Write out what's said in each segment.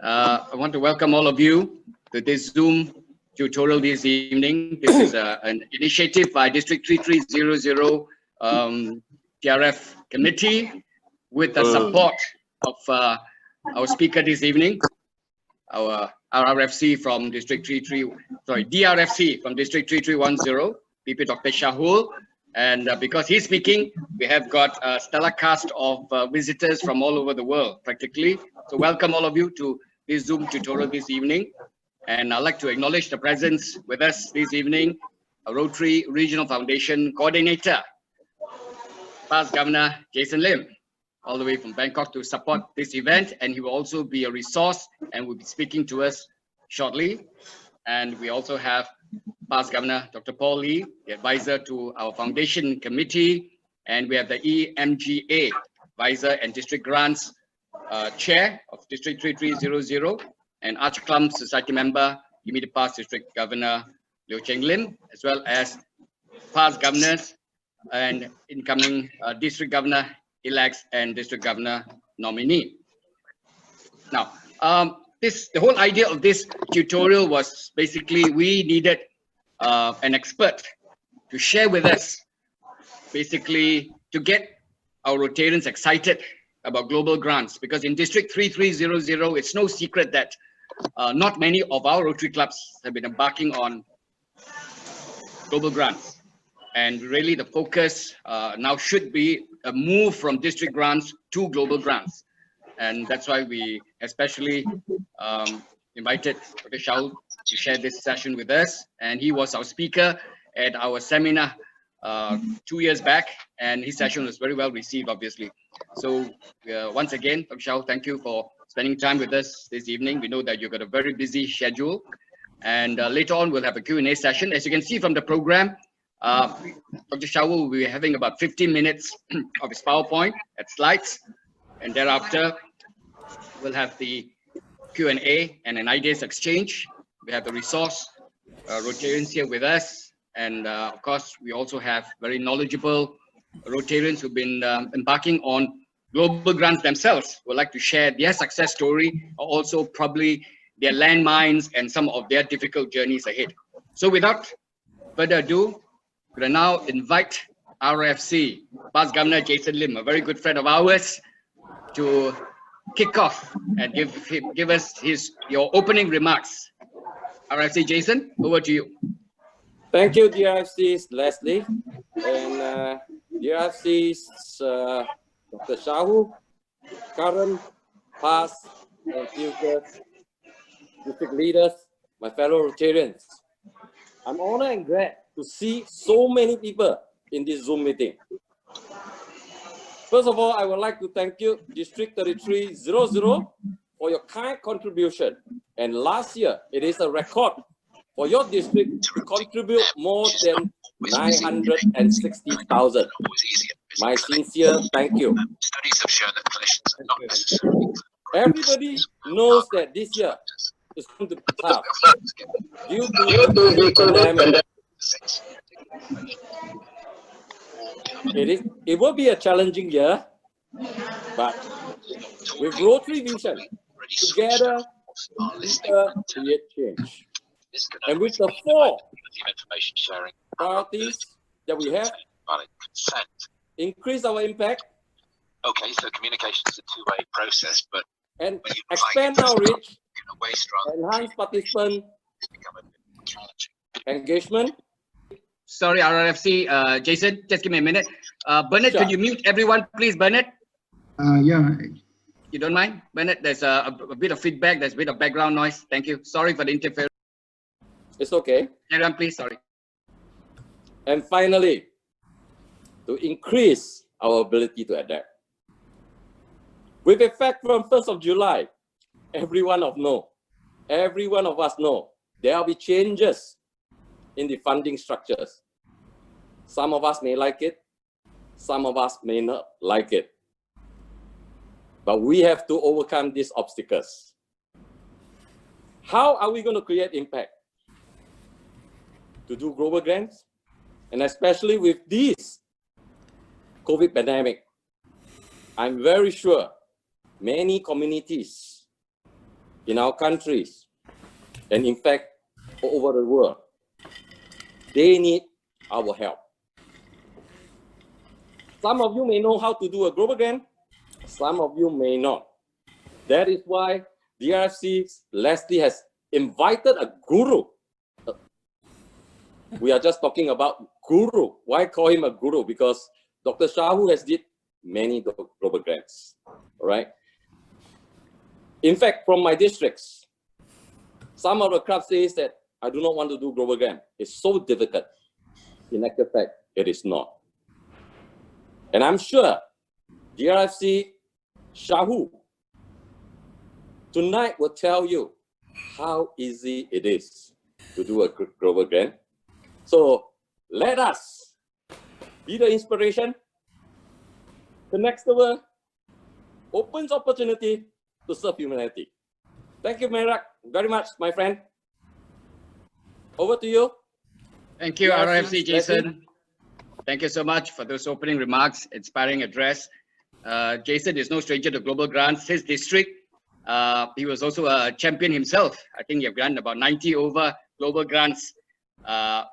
I want to welcome all of you to this Zoom tutorial this evening. This is an initiative by District 3300 TRF committee with the support of our speaker this evening, our RRFC from District DRFC from District 3310, PP Dr. Shahul. And because he's speaking, we have got a stellar cast of visitors from all over the world, practically. So welcome all of you to this Zoom tutorial this evening. And I'd like to acknowledge the presence with us this evening, a Rotary Regional Foundation Coordinator, Past Governor Jason Lim, all the way from Bangkok to support this event. And he will also be a resource and will be speaking to us shortly. And we also have Past Governor Dr. Paul Lee, the advisor to our foundation committee, and we have the EMGA advisor and district grants chair of District 3300, and Archclum Society member, immediate past District Governor Liu Cheng Lim, as well as past governors and incoming District Governor elects and District Governor nominee. Now, the whole idea of this tutorial was basically we needed an expert to share with us, basically to get our Rotarians excited about global grants, because in District 3300, it's no secret that not many of our Rotary clubs have been embarking on global grants. And really the focus now should be a move from district grants to global grants. And that's why we especially invited Dr. Shahul to share this session with us. And he was our speaker at our seminar 2 years back, and his session was very well received, obviously. So once again, Dr. Shahul, thank you for spending time with us this evening. We know that you've got a very busy schedule. And later on, we'll have a Q&A session. As you can see from the program, Dr. Shahul will be having about 15 minutes of his PowerPoint at slides. And thereafter, we'll have the Q&A and an ideas exchange. We have the resource Rotarians here with us. And of course, we also have very knowledgeable Rotarians who've been embarking on global grants themselves, would like to share their success story, or also probably their landmines and some of their difficult journeys ahead. So without further ado, I'm going to now invite RFC, Past Governor Jason Lim, a very good friend of ours, to kick off and give us your opening remarks. RFC Jason, over to you. Thank you, DRFC's Leslie, and DRFC's Dr. Shahul, current, past, and future district leaders, my fellow Rotarians. I'm honored and glad to see so many people in this Zoom meeting. First of all, I would like to thank you, District 3300, for your kind contribution. And last year, it is a record for your district to contribute more than 960,000. My sincere thank you. Studies have shown that clinicians are not necessarily. Everybody knows that this year is going to be tough due to the pandemic. It will be a challenging year, but with Rotary Vision, together we can create change. And with the 4 priorities that we have, increase our impact. Okay, so communication is a two-way process, but and expand our reach, enhance participant engagement. Sorry, RRFC, Jason, just give me a minute. Bernard, Sure. Could you mute everyone, please, Bernard? Yeah. You don't mind? Bernard, there's a bit of feedback, there's a bit of background noise. Thank you. Sorry for the interference. It's okay. Everyone, please, sorry. And finally, to increase our ability to adapt. With effect from 1st of July, every one of us know there will be changes in the funding structures. Some of us may like it, some of us may not like it. But we have to overcome these obstacles. How are we going to create impact? To do global grants, and especially with this COVID pandemic, I'm very sure many communities in our countries, and in fact, all over the world, they need our help. Some of you may know how to do a global grant, some of you may not. That is why DRFC Leslie has invited a guru. We are just talking about guru. Why call him a guru? Because Dr. Shahul has did many global grants, all right? In fact, from my districts, some of the clubs say that I do not want to do global grant. It's so difficult. In actual fact, it is not. And I'm sure DRFC Shahul tonight will tell you how easy it is to do a global grant. So let us be the inspiration. The next world opens opportunity to serve humanity. Thank you very much, my friend. Over to you. Thank you, RFC Jason. Thank you so much for those opening remarks, inspiring address. Jason is no stranger to global grants. His district, he was also a champion himself. I think you've granted about 90 over global grants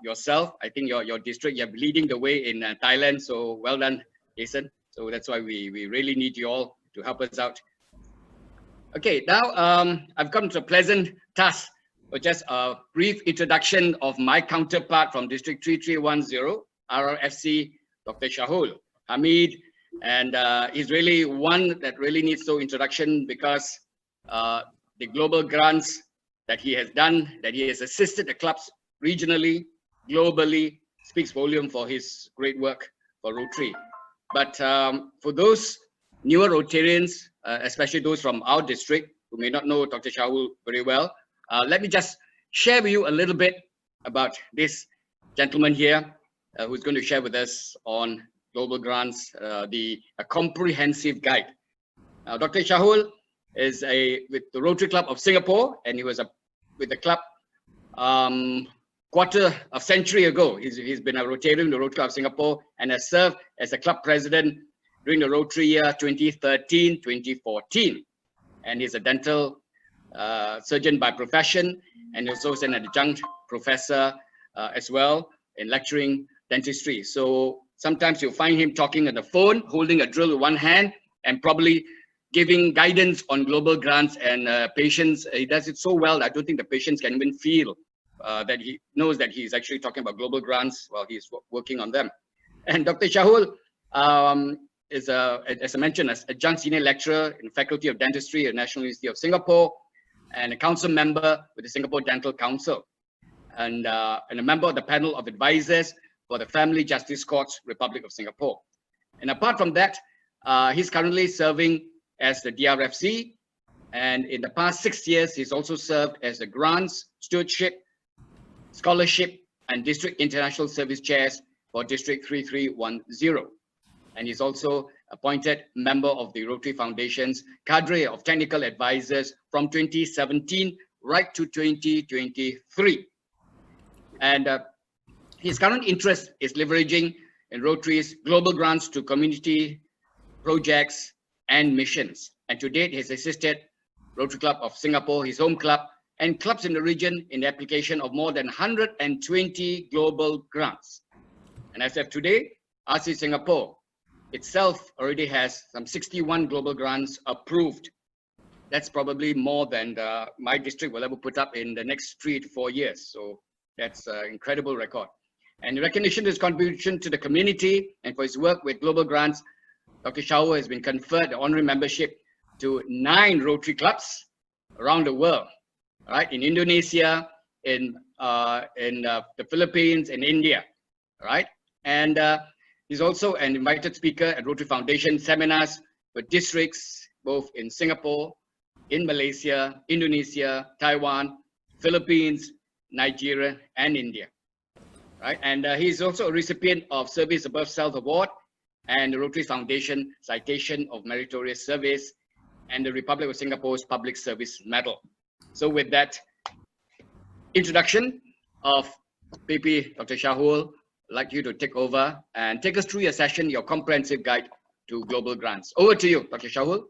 yourself. I think your district, you're leading the way in Thailand. So well done, Jason. So that's why we really need you all to help us out. Okay, now I've come to a pleasant task, or just a brief introduction of my counterpart from District 3310, RRFC, Dr. Shahul, Hameed, and he's really one that really needs no introduction because the global grants that he has done, that he has assisted the clubs regionally, globally, speaks volume for his great work for Rotary. But for those newer Rotarians, especially those from our district who may not know Dr. Shahul very well, let me just share with you a little bit about this gentleman here who's going to share with us on global grants, a comprehensive guide. Dr. Shahul is with the Rotary Club of Singapore, and he was with the club quarter of century ago. He's been a Rotarian in the Rotary Club of Singapore and has served as a club president during the Rotary year 2013-2014. And he's a dental surgeon by profession, and he's also an adjunct professor as well in lecturing dentistry. So sometimes you'll find him talking on the phone, holding a drill with one hand, and probably giving guidance on global grants and patients. He does it so well, I don't think the patients can even feel that he knows that he's actually talking about global grants while he's working on them. And Dr. Shahul is, as I mentioned, an adjunct senior lecturer in the Faculty of Dentistry at National University of Singapore, and a council member with the Singapore Dental Council, and a member of the panel of advisors for the Family Justice Courts, Republic of Singapore. And apart from that, he's currently serving as the DRFC, and in the past 6 years, he's also served as the Grants, Stewardship, Scholarship, and District International Service Chairs for District 3310. And he's also appointed member of the Rotary Foundation's cadre of technical advisors from 2017 right to 2023. And his current interest is leveraging in Rotary's global grants to community projects and missions. And to date, he's assisted Rotary Club of Singapore, his home club, and clubs in the region in the application of more than 120 global grants. And as of today, RC Singapore itself already has some 61 global grants approved. That's probably more than my district will ever put up in the next 3 to 4 years. So that's an incredible record. And in recognition of his contribution to the community and for his work with global grants, Dr. Shahul has been conferred the honorary membership to 9 Rotary clubs around the world, right? In Indonesia, in the Philippines, in India, right? And he's also an invited speaker at Rotary Foundation seminars for districts, both in Singapore, in Malaysia, Indonesia, Taiwan, Philippines, Nigeria, and India, right? And he's also a recipient of Service Above Self Award and the Rotary Foundation Citation of Meritorious Service and the Republic of Singapore's Public Service Medal. So with that introduction of PP Dr. Shahul, I'd like you to take over and take us through your session, your comprehensive guide to global grants. Over to you, Dr. Shahul.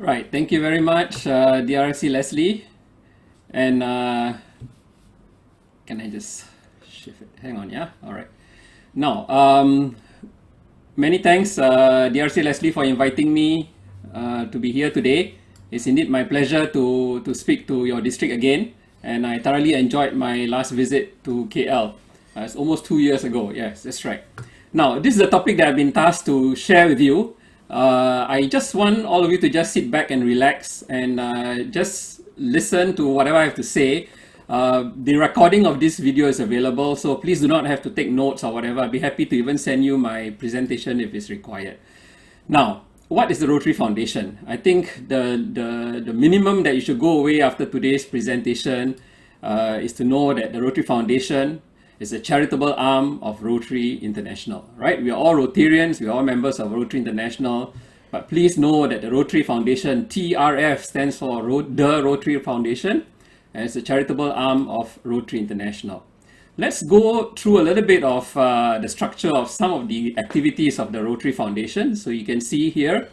Right, thank you very much, DRC Leslie. And can I just shift it? Hang on, yeah? All right. Now, many thanks, DRC Leslie, for inviting me to be here today. It's indeed my pleasure to speak to your district again. And I thoroughly enjoyed my last visit to KL. It's almost 2 years ago. Yes, that's right. Now, this is a topic that I've been tasked to share with you. I just want all of you to just sit back and relax and just listen to whatever I have to say. The recording of this video is available, so please do not have to take notes or whatever. I'll be happy to even send you my presentation if it's required. Now, what is the Rotary Foundation? I think the minimum that you should go away after today's presentation is to know that the Rotary Foundation is a charitable arm of Rotary International, right? We are all Rotarians, we are all members of Rotary International, but please know that the Rotary Foundation, TRF, stands for the Rotary Foundation, and it's a charitable arm of Rotary International. Let's go through a little bit of the structure of some of the activities of the Rotary Foundation. So you can see here,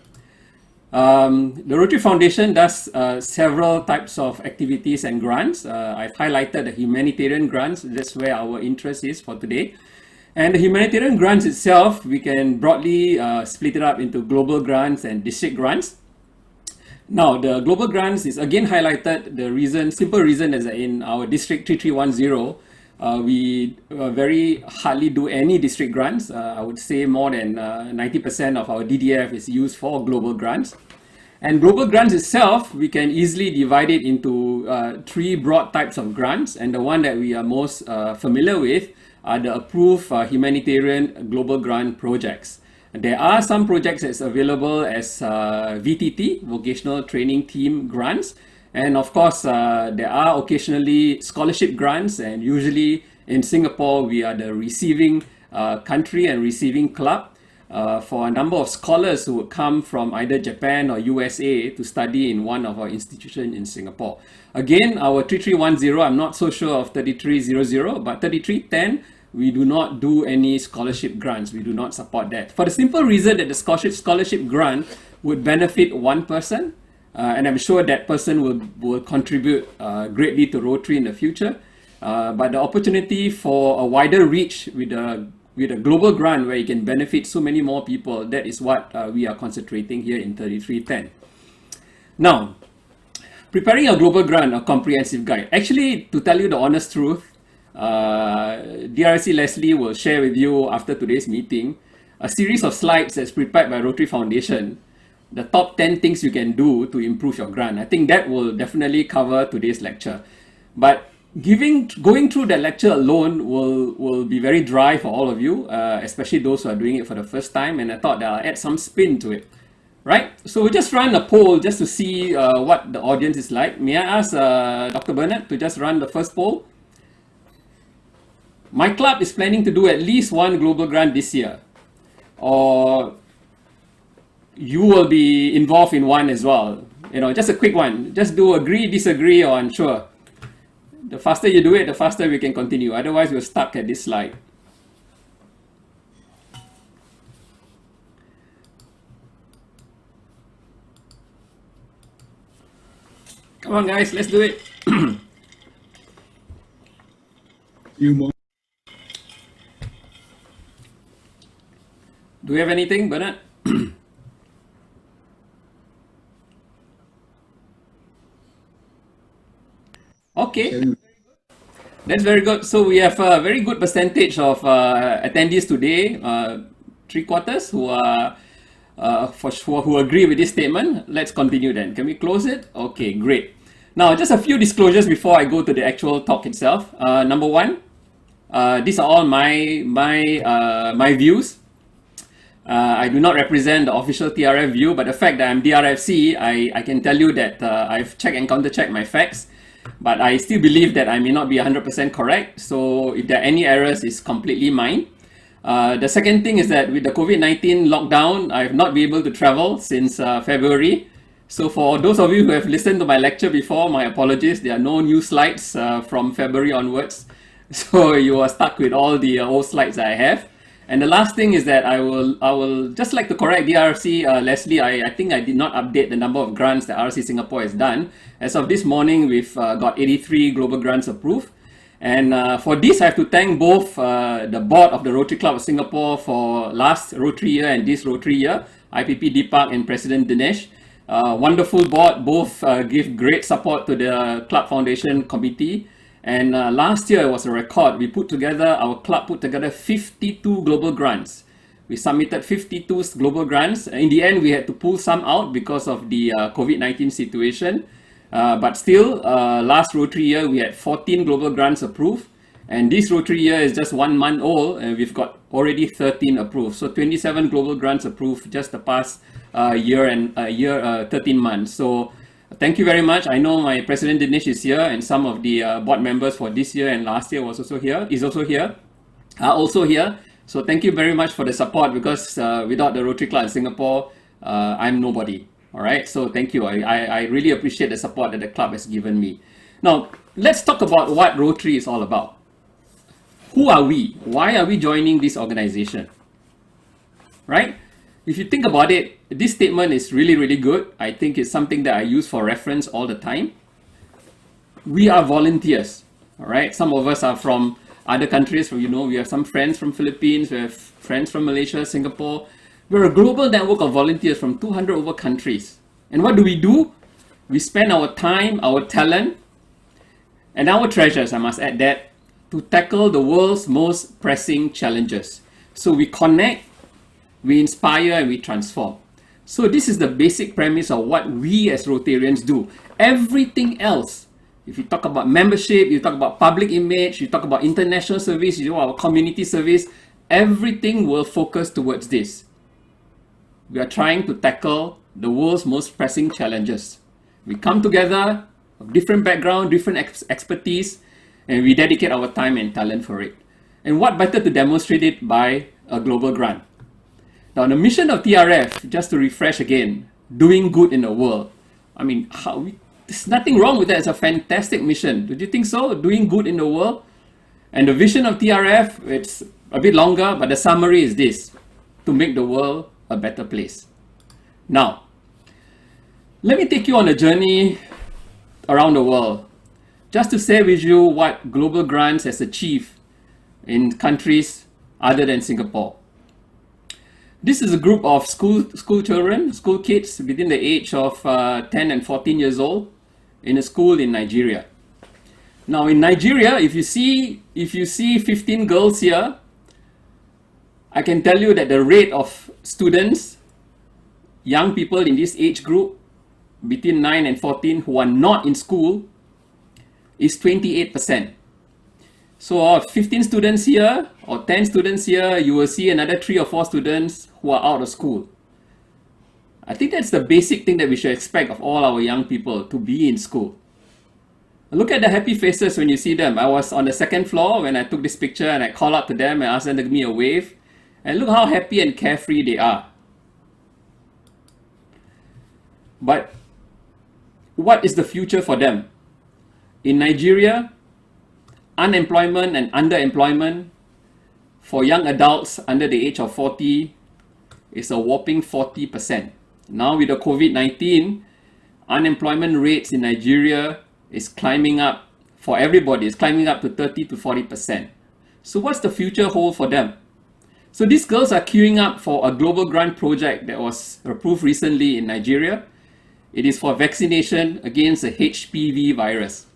the Rotary Foundation does several types of activities and grants. I've highlighted the humanitarian grants. That's where our interest is for today. And the humanitarian grants itself, we can broadly split it up into global grants and district grants. Now, the global grants is again highlighted. The reason, simple reason is that in our district 3310, we very hardly do any district grants. I would say more than 90% of our DDF is used for global grants. And global grants itself, we can easily divide it into three broad types of grants. And the one that we are most familiar with are the approved humanitarian global grant projects. There are some projects that's available as VTT, Vocational Training Team grants. And of course, there are occasionally scholarship grants, and usually in Singapore, we are the receiving country and receiving club for a number of scholars who would come from either Japan or USA to study in one of our institutions in Singapore. Again, our 3310, I'm not so sure of 3300, but 3310, we do not do any scholarship grants. We do not support that. For the simple reason that the scholarship grant would benefit one person, and I'm sure that person will contribute greatly to Rotary in the future. But the opportunity for a wider reach with a global grant where you can benefit so many more people, that is what we are concentrating here in 3310. Now, preparing a global grant, a comprehensive guide. Actually, to tell you the honest truth, DRC Leslie will share with you after today's meeting a series of slides that's prepared by Rotary Foundation, the top 10 things you can do to improve your grant. I think that will definitely cover today's lecture. But going through that lecture alone will be very dry for all of you, especially those who are doing it for the first time, and I thought that I'll add some spin to it. Right? So we'll just run a poll just to see what the audience is like. May I ask Dr. Bernard to just run the first poll? My club is planning to do at least one global grant this year, or you will be involved in one as well. You know, just a quick one. Just do agree, disagree, or unsure. The faster you do it, the faster we can continue. Otherwise, we're stuck at this slide. Come on, guys, let's do it. Do we have anything, Bernard? Okay, that's very good. So we have a very good percentage of attendees today, 3/4 who agree with this statement. Let's continue then. Can we close it? Okay, great. Now, just a few disclosures before I go to the actual talk itself. Number one, these are all my views. I do not represent the official TRF view, but the fact that I'm DRFC, I can tell you that I've checked and counter-checked my facts, but I still believe that I may not be 100% correct. So if there are any errors, it's completely mine. The second thing is that with the COVID-19 lockdown, I have not been able to travel since February. So for those of you who have listened to my lecture before, my apologies. There are no new slides from February onwards. So you are stuck with all the old slides I have. And the last thing is that I will just like to correct DRC, Leslie. I think I did not update the number of grants that RC Singapore has done. As of this morning, we've got 83 global grants approved. And for this, I have to thank both the board of the Rotary Club of Singapore for last Rotary year and this Rotary year, IPP Deepak and President Dinesh. Wonderful board, both give great support to the Club Foundation Committee. And last year was a record. Our club put together 52 global grants. We submitted 52 global grants. In the end, we had to pull some out because of the COVID-19 situation. But still, last Rotary year, we had 14 global grants approved. And this Rotary year is just 1 month old, and we've got already 13 approved. So 27 global grants approved just the past 13 months. So thank you very much. I know my President Dinesh is here, and some of the board members for this year and last year are also here. So thank you very much for the support, because without the Rotary Club in Singapore, I'm nobody. All right, so thank you. I really appreciate the support that the club has given me. Now, let's talk about what Rotary is all about. Who are we? Why are we joining this organization? Right? If you think about it, this statement is really, really good. I think it's something that I use for reference all the time. We are volunteers. All right, some of us are from other countries. We have some friends from Philippines, we have friends from Malaysia, Singapore. We're a global network of volunteers from 200 over countries. And what do? We spend our time, our talent, and our treasures, I must add that, to tackle the world's most pressing challenges. So we connect, we inspire, and we transform. So this is the basic premise of what we as Rotarians do. Everything else, if you talk about membership, you talk about public image, you talk about international service, you talk about community service, everything will focus towards this. We are trying to tackle the world's most pressing challenges. We come together of different background, different expertise, and we dedicate our time and talent for it. And what better to demonstrate it by a global grant? Now, the mission of TRF, just to refresh again, doing good in the world. I mean, there's nothing wrong with that. It's a fantastic mission. Do you think so? Doing good in the world? And the vision of TRF, it's a bit longer, but the summary is this: to make the world a better place. Now, let me take you on a journey around the world, just to share with you what Global Grants has achieved in countries other than Singapore. This is a group of school children, school kids within the age of 10 and 14 years old in a school in Nigeria. Now in Nigeria, if you see 15 girls here, I can tell you that the rate of students, young people in this age group between 9 and 14 who are not in school is 28%. So of 15 students here or 10 students here, you will see another 3 or 4 students who are out of school. I think that's the basic thing that we should expect of all our young people, to be in school. Look at the happy faces when you see them. I was on the 2nd floor when I took this picture, and I called out to them and asked them to give me a wave. And look how happy and carefree they are. But what is the future for them? In Nigeria, unemployment and underemployment for young adults under the age of 40 is a whopping 40%. Now with the COVID-19, unemployment rates in Nigeria is climbing up for everybody. It's climbing up to 30 to 40%. So what's the future hold for them? So these girls are queuing up for a global grant project that was approved recently in Nigeria. It is for vaccination against the HPV virus.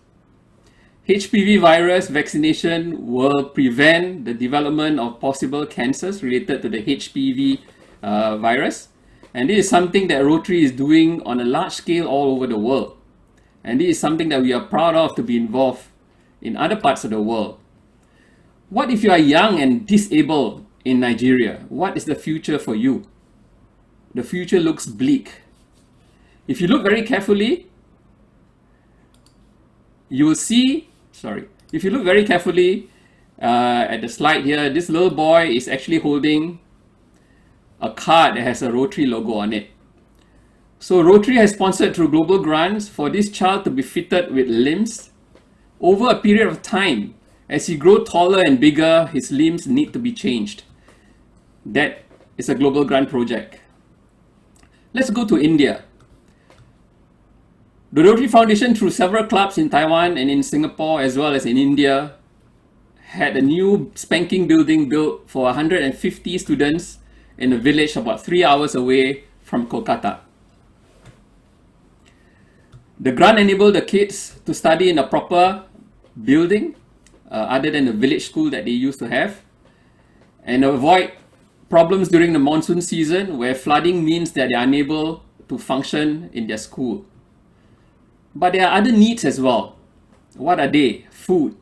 HPV virus vaccination will prevent the development of possible cancers related to the HPV virus. And this is something that Rotary is doing on a large scale all over the world. And this is something that we are proud of to be involved in other parts of the world. What if you are young and disabled in Nigeria? What is the future for you? The future looks bleak. If you look very carefully, you will see, if you look very carefully at the slide here, this little boy is actually holding a card that has a Rotary logo on it. So Rotary has sponsored through global grants for this child to be fitted with limbs. Over a period of time, as he grows taller and bigger, his limbs need to be changed. that is a global grant project. Let's go to India. The Rotary Foundation, through several clubs in Taiwan and in Singapore as well as in India, had a new spanking building built for 150 students in a village about 3 hours away from Kolkata. The grant enabled the kids to study in a proper building other than the village school that they used to have, and avoid problems during the monsoon season where flooding means that they are unable to function in their school. But there are other needs as well. What are they? Food.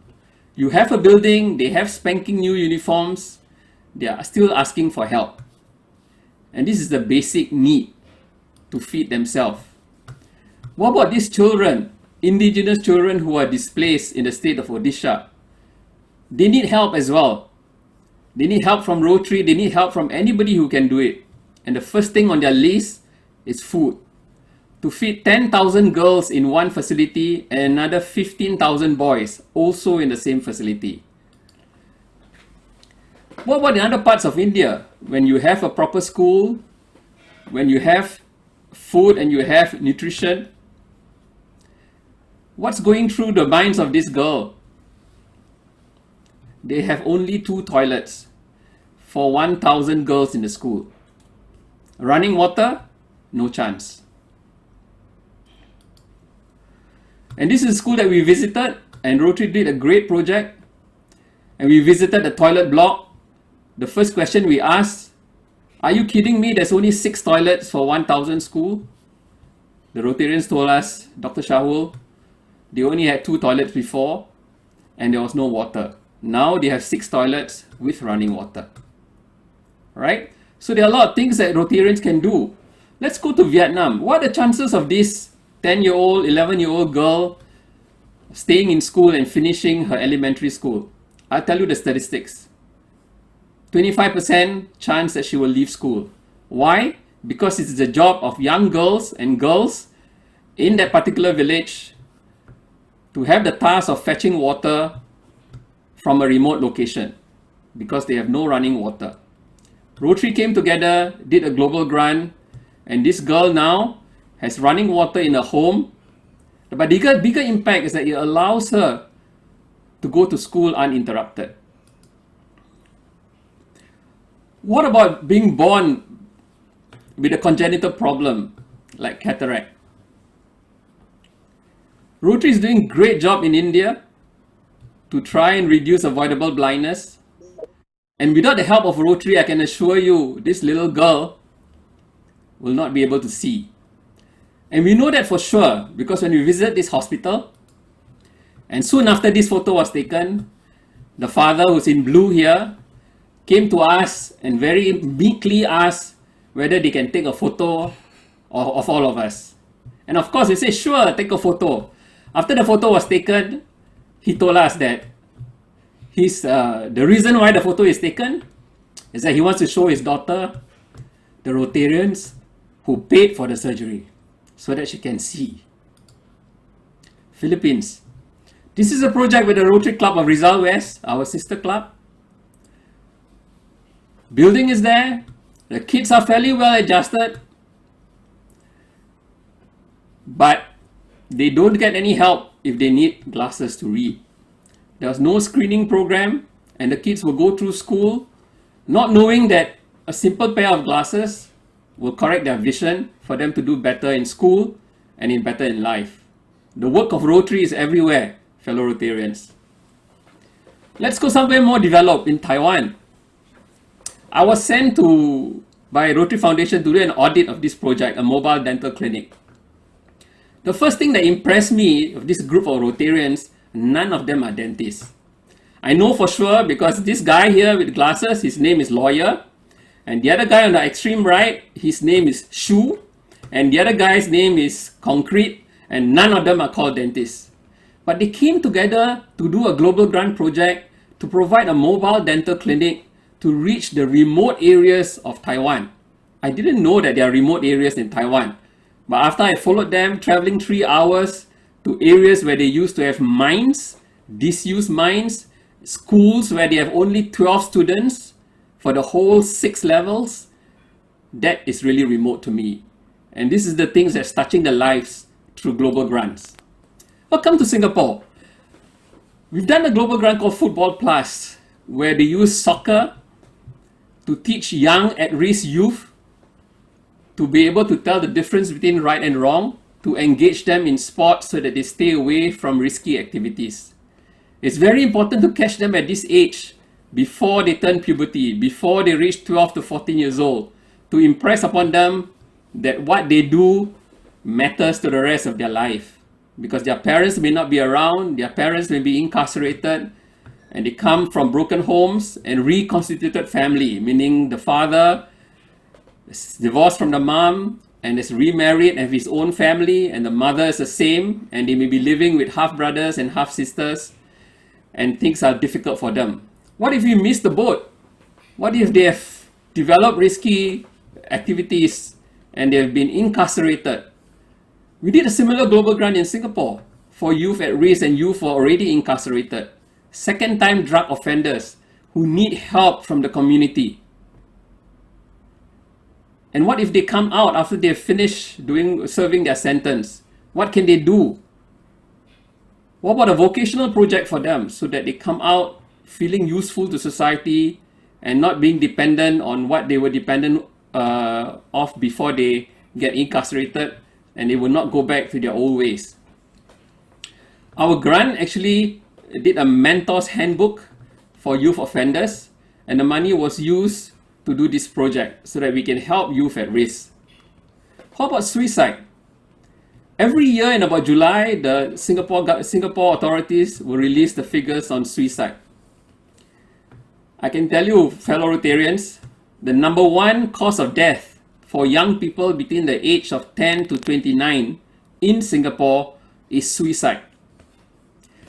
You have a building, they have spanking new uniforms, they are still asking for help. And this is the basic need to feed themselves. What about these children, indigenous children who are displaced in the state of Odisha? They need help as well. They need help from Rotary, they need help from anybody who can do it. And the first thing on their list is food. To feed 10,000 girls in one facility and another 15,000 boys also in the same facility. What about in other parts of India? When you have a proper school, when you have food and you have nutrition, what's going through the minds of this girl? They have only 2 toilets for 1,000 girls in the school. Running water? No chance. And this is a school that we visited, and Rotary did a great project. And we visited the toilet block. The first question we asked, are you kidding me? There's only 6 toilets for 1,000 school. The Rotarians told us, Dr. Shahul, they only had 2 toilets before and there was no water. Now they have 6 toilets with running water. Right? So there are a lot of things that Rotarians can do. Let's go to Vietnam. What are the chances of this 10-year-old, 11-year-old girl staying in school and finishing her elementary school? I'll tell you the statistics. 25% chance that she will leave school. Why? Because it's the job of young girls and girls in that particular village to have the task of fetching water from a remote location because they have no running water. Rotary came together, did a global grant, and this girl now has running water in her home. But the bigger impact is that it allows her to go to school uninterrupted. What about being born with a congenital problem like cataract? Rotary is doing a great job in India to try and reduce avoidable blindness. And without the help of Rotary, I can assure you, this little girl will not be able to see. And we know that for sure because when we visit this hospital, and soon after this photo was taken, the father who's in blue here came to us and very meekly asked whether they can take a photo of all of us. And of course, we say, sure, take a photo. After the photo was taken, he told us that the reason why the photo is taken is that he wants to show his daughter the Rotarians who paid for the surgery so that she can see. Philippines. This is a project with the Rotary Club of Rizal West, our sister club. Building is there. The kids are fairly well adjusted. But they don't get any help if they need glasses to read. There's no screening program, and the kids will go through school not knowing that a simple pair of glasses will correct their vision for them to do better in school and better in life. The work of Rotary is everywhere, fellow Rotarians. Let's go somewhere more developed in Taiwan. I was sent by Rotary Foundation to do an audit of this project, a mobile dental clinic. The first thing that impressed me of this group of Rotarians, none of them are dentists. I know for sure because this guy here with glasses, his name is Lawyer. And the other guy on the extreme right, his name is Shu. And the other guy's name is Concrete. And none of them are called dentists. But they came together to do a global grant project to provide a mobile dental clinic to reach the remote areas of Taiwan. I didn't know that there are remote areas in Taiwan. But after I followed them, traveling 3 hours to areas where they used to have mines, disused mines, schools where they have only 12 students, for the whole 6 levels, that is really remote to me. And this is the things that's touching the lives through global grants. Welcome to Singapore. We've done a global grant called Football Plus, where they use soccer to teach young at-risk youth to be able to tell the difference between right and wrong, to engage them in sports so that they stay away from risky activities. It's very important to catch them at this age, before they turn puberty, before they reach 12 to 14 years old, to impress upon them that what they do matters to the rest of their life. Because their parents may not be around, their parents may be incarcerated, and they come from broken homes and reconstituted family, meaning the father is divorced from the mom and is remarried and have his own family, and the mother is the same, and they may be living with half brothers and half sisters, and things are difficult for them. What if you miss the boat? What if they have developed risky activities and they have been incarcerated? We did a similar global grant in Singapore for youth at risk and youth who are already incarcerated, second-time drug offenders who need help from the community. And what if they come out after they've finished serving their sentence? What can they do? What about a vocational project for them so that they come out feeling useful to society and not being dependent on what they were dependent of before they get incarcerated, and they will not go back to their old ways? Our grant actually did a mentor's handbook for youth offenders, and the money was used to do this project so that we can help youth at risk. How about suicide? Every year in about July, the Singapore authorities will release the figures on suicide. I can tell you, fellow Rotarians, the number one cause of death for young people between the age of 10 to 29 in Singapore is suicide.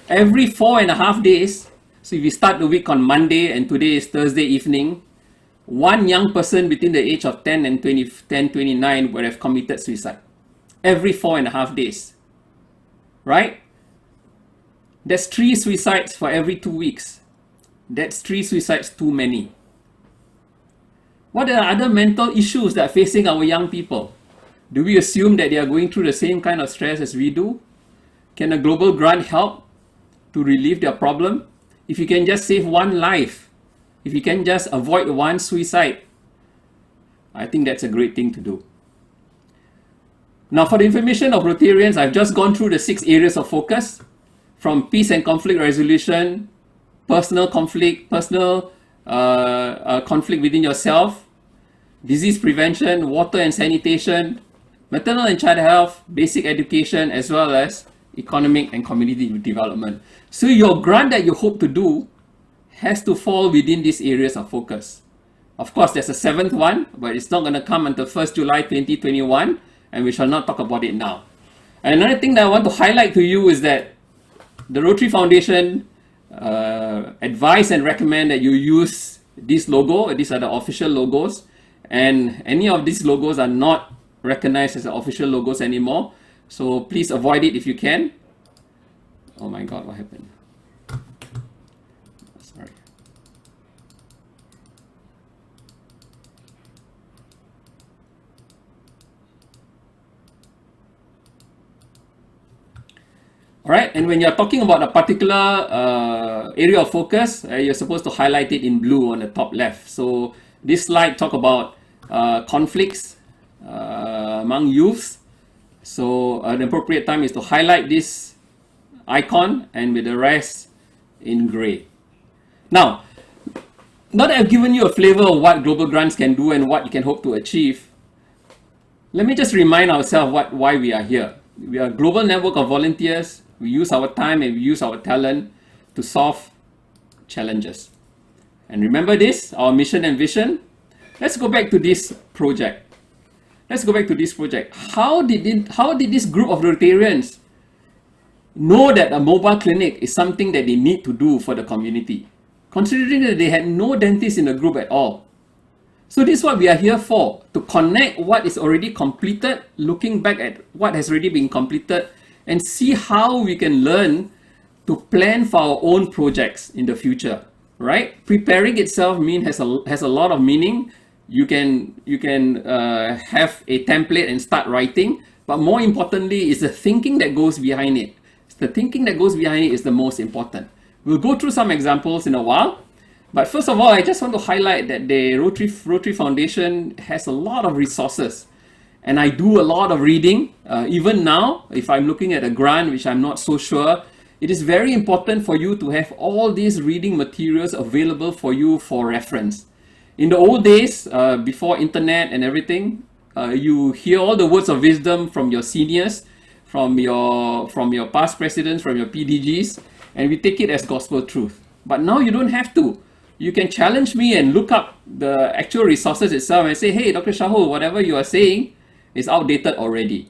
Every 4.5 days, so if you start the week on Monday and today is Thursday evening, one young person between the age of 10 and 29 would have committed suicide. Every 4.5 days, right? That's 3 suicides for every 2 weeks. That's 3 suicides too many. What are other mental issues that are facing our young people? Do we assume that they are going through the same kind of stress as we do? Can a global grant help to relieve their problem? If you can just save one life, if you can just avoid one suicide, I think that's a great thing to do. Now, for the information of Rotarians, I've just gone through the 6 areas of focus, from peace and conflict resolution, personal conflict, conflict within yourself, disease prevention, water and sanitation, maternal and child health, basic education, as well as economic and community development. So your grant that you hope to do has to fall within these areas of focus. Of course, there's a 7th one, but it's not going to come until 1st July 2021, and we shall not talk about it now. And another thing that I want to highlight to you is that the Rotary Foundation advise and recommend that you use this logo. These are the official logos, and any of these logos are not recognized as the official logos anymore, so please avoid it if you can. Oh my god, what happened? Sorry. All right, and when you're talking about a particular area of focus, you're supposed to highlight it in blue on the top left. So this slide talk about conflicts among youths. So an appropriate time is to highlight this icon and with the rest in gray. Now, now that I've given you a flavor of what global grants can do and what you can hope to achieve, let me just remind ourselves why we are here. We are a global network of volunteers. We use our time and we use our talent to solve challenges. And remember this, our mission and vision. Let's go back to this project. How did this group of Rotarians know that a mobile clinic is something that they need to do for the community, considering that they had no dentists in the group at all? So this is what we are here for, to connect what is already completed, looking back at what has already been completed, and see how we can learn to plan for our own projects in the future, right? Preparing itself has a lot of meaning. You can have a template and start writing, but more importantly is the thinking that goes behind it. The thinking that goes behind it is the most important. We'll go through some examples in a while, but first of all, I just want to highlight that the Rotary Foundation has a lot of resources, and I do a lot of reading. Even now, if I'm looking at a grant which I'm not so sure, it is very important for you to have all these reading materials available for you for reference. In the old days, before internet and everything, you hear all the words of wisdom from your seniors, from your past presidents, from your PDGs, and we take it as gospel truth. But now you don't have to. You can challenge me and look up the actual resources itself and say, hey, Dr. Shahul, whatever you are saying is outdated already.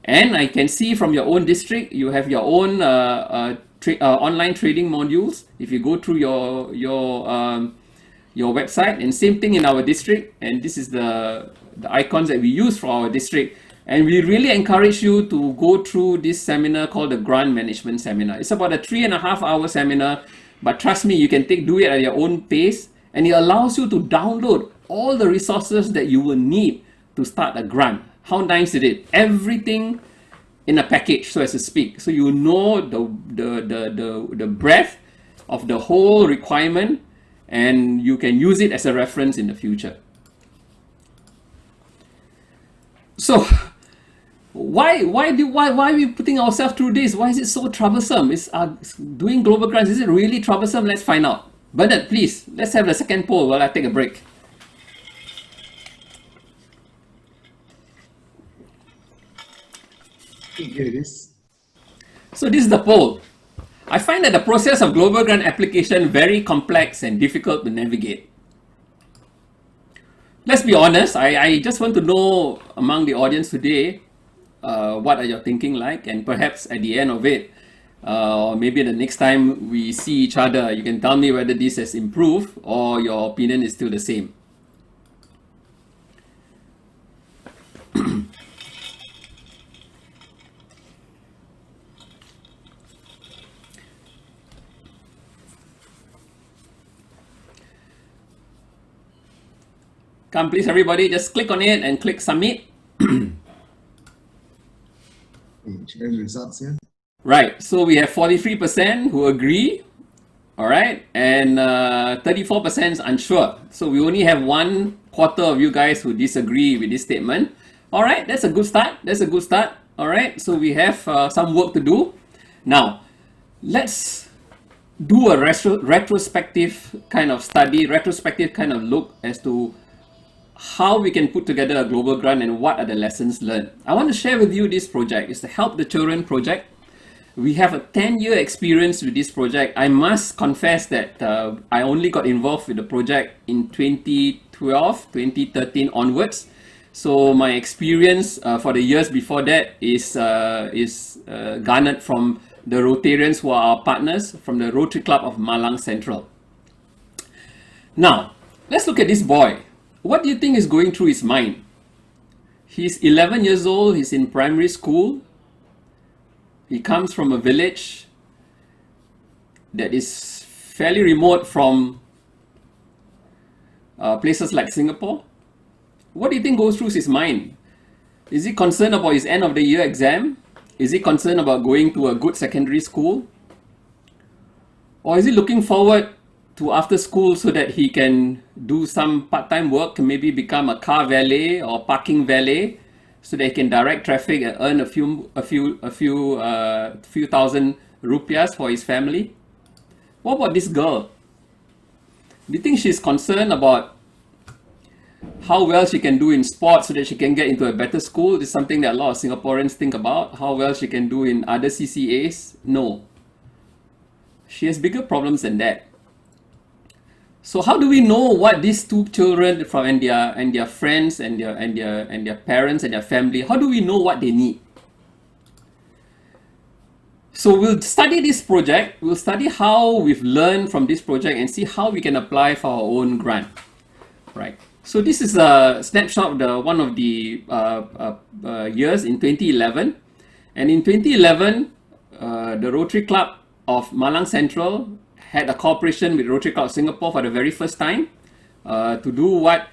And I can see from your own district, you have your own online trading modules. If you go through your website, and same thing in our district, and this is the icons that we use for our district. And we really encourage you to go through this seminar called the Grant Management Seminar. It's about a 3.5-hour seminar, but trust me, you can do it at your own pace, and it allows you to download all the resources that you will need to start a grant. How nice is it? Everything in a package, so as to speak. So you know the breadth of the whole requirement, and you can use it as a reference in the future. So why are we putting ourselves through this? Why is it so troublesome? Is doing global grants, is it really troublesome? Let's find out. Bernard, please, let's have the second poll while I take a break. Here it is. So this is the poll. I find that the process of global grant application very complex and difficult to navigate. Let's be honest, I just want to know among the audience today, what are your thinking like, and perhaps at the end of it, or maybe the next time we see each other, you can tell me whether this has improved or your opinion is still the same. Come please everybody, just click on it and click submit. Share the results here. Right, so we have 43% who agree, all right, and 34% is unsure. So we only have 1/4 of you guys who disagree with this statement. All right, that's a good start. That's a good start. All right, so we have some work to do. Now, let's do a retrospective kind of study, retrospective kind of look as to how we can put together a global grant and what are the lessons learned. I want to share with you this project. It's the Help the Children project. We have a 10-year experience with this project. I must confess that I only got involved with the project in 2012, 2013 onwards. So my experience for the years before that is garnered from the Rotarians who are our partners from the Rotary Club of Malang Central. Now, let's look at this boy. What do you think is going through his mind? He's 11 years old, he's in primary school. He comes from a village that is fairly remote from places like Singapore. What do you think goes through his mind? Is he concerned about his end of the year exam? Is he concerned about going to a good secondary school? Or is he looking forward to after school so that he can do some part-time work, maybe become a car valet or parking valet, so that he can direct traffic and earn a few thousand rupiahs for his family? What about this girl? Do you think she's concerned about how well she can do in sports so that she can get into a better school? This is something that a lot of Singaporeans think about, how well she can do in other CCAs. No. She has bigger problems than that. So how do we know what these two children from and their friends and their parents and their family, how do we know what they need? So we'll study this project, we'll study how we've learned from this project and see how we can apply for our own grant. Right. So this is a snapshot of one of the years in 2011. And in 2011, the Rotary Club of Malang Central had a cooperation with Rotary Club Singapore for the very first time to do what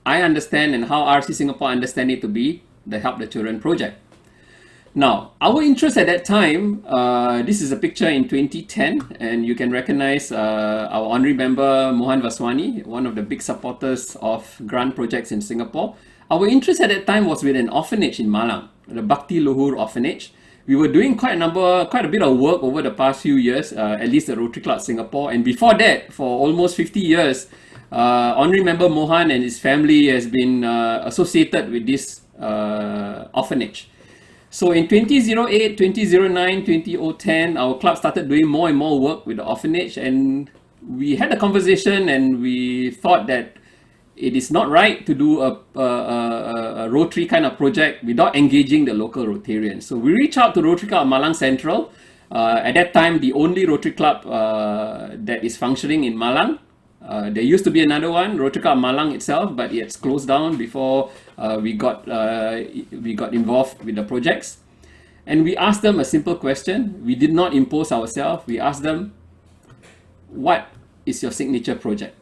I understand and how RC Singapore understand it to be the Help the Children project. Now, our interest at that time, this is a picture in 2010, and you can recognize our honorary member Mohan Vaswani, one of the big supporters of grant projects in Singapore. Our interest at that time was with an orphanage in Malang, the Bhakti Luhur orphanage. We were doing quite a bit of work over the past few years, at least the Rotary Club Singapore, and before that, for almost 50 years, honorary member Mohan and his family has been associated with this orphanage. So in 2008, 2009, 2010, our club started doing more and more work with the orphanage, and we had a conversation and we thought that it is not right to do a Rotary kind of project without engaging the local Rotarians. So we reached out to Rotary Club Malang Central, at that time the only Rotary Club that is functioning in Malang. There used to be another one, Rotary Club Malang itself, but it's closed down before we got involved with the projects. And we asked them a simple question. We did not impose ourselves. We asked them, what is your signature project?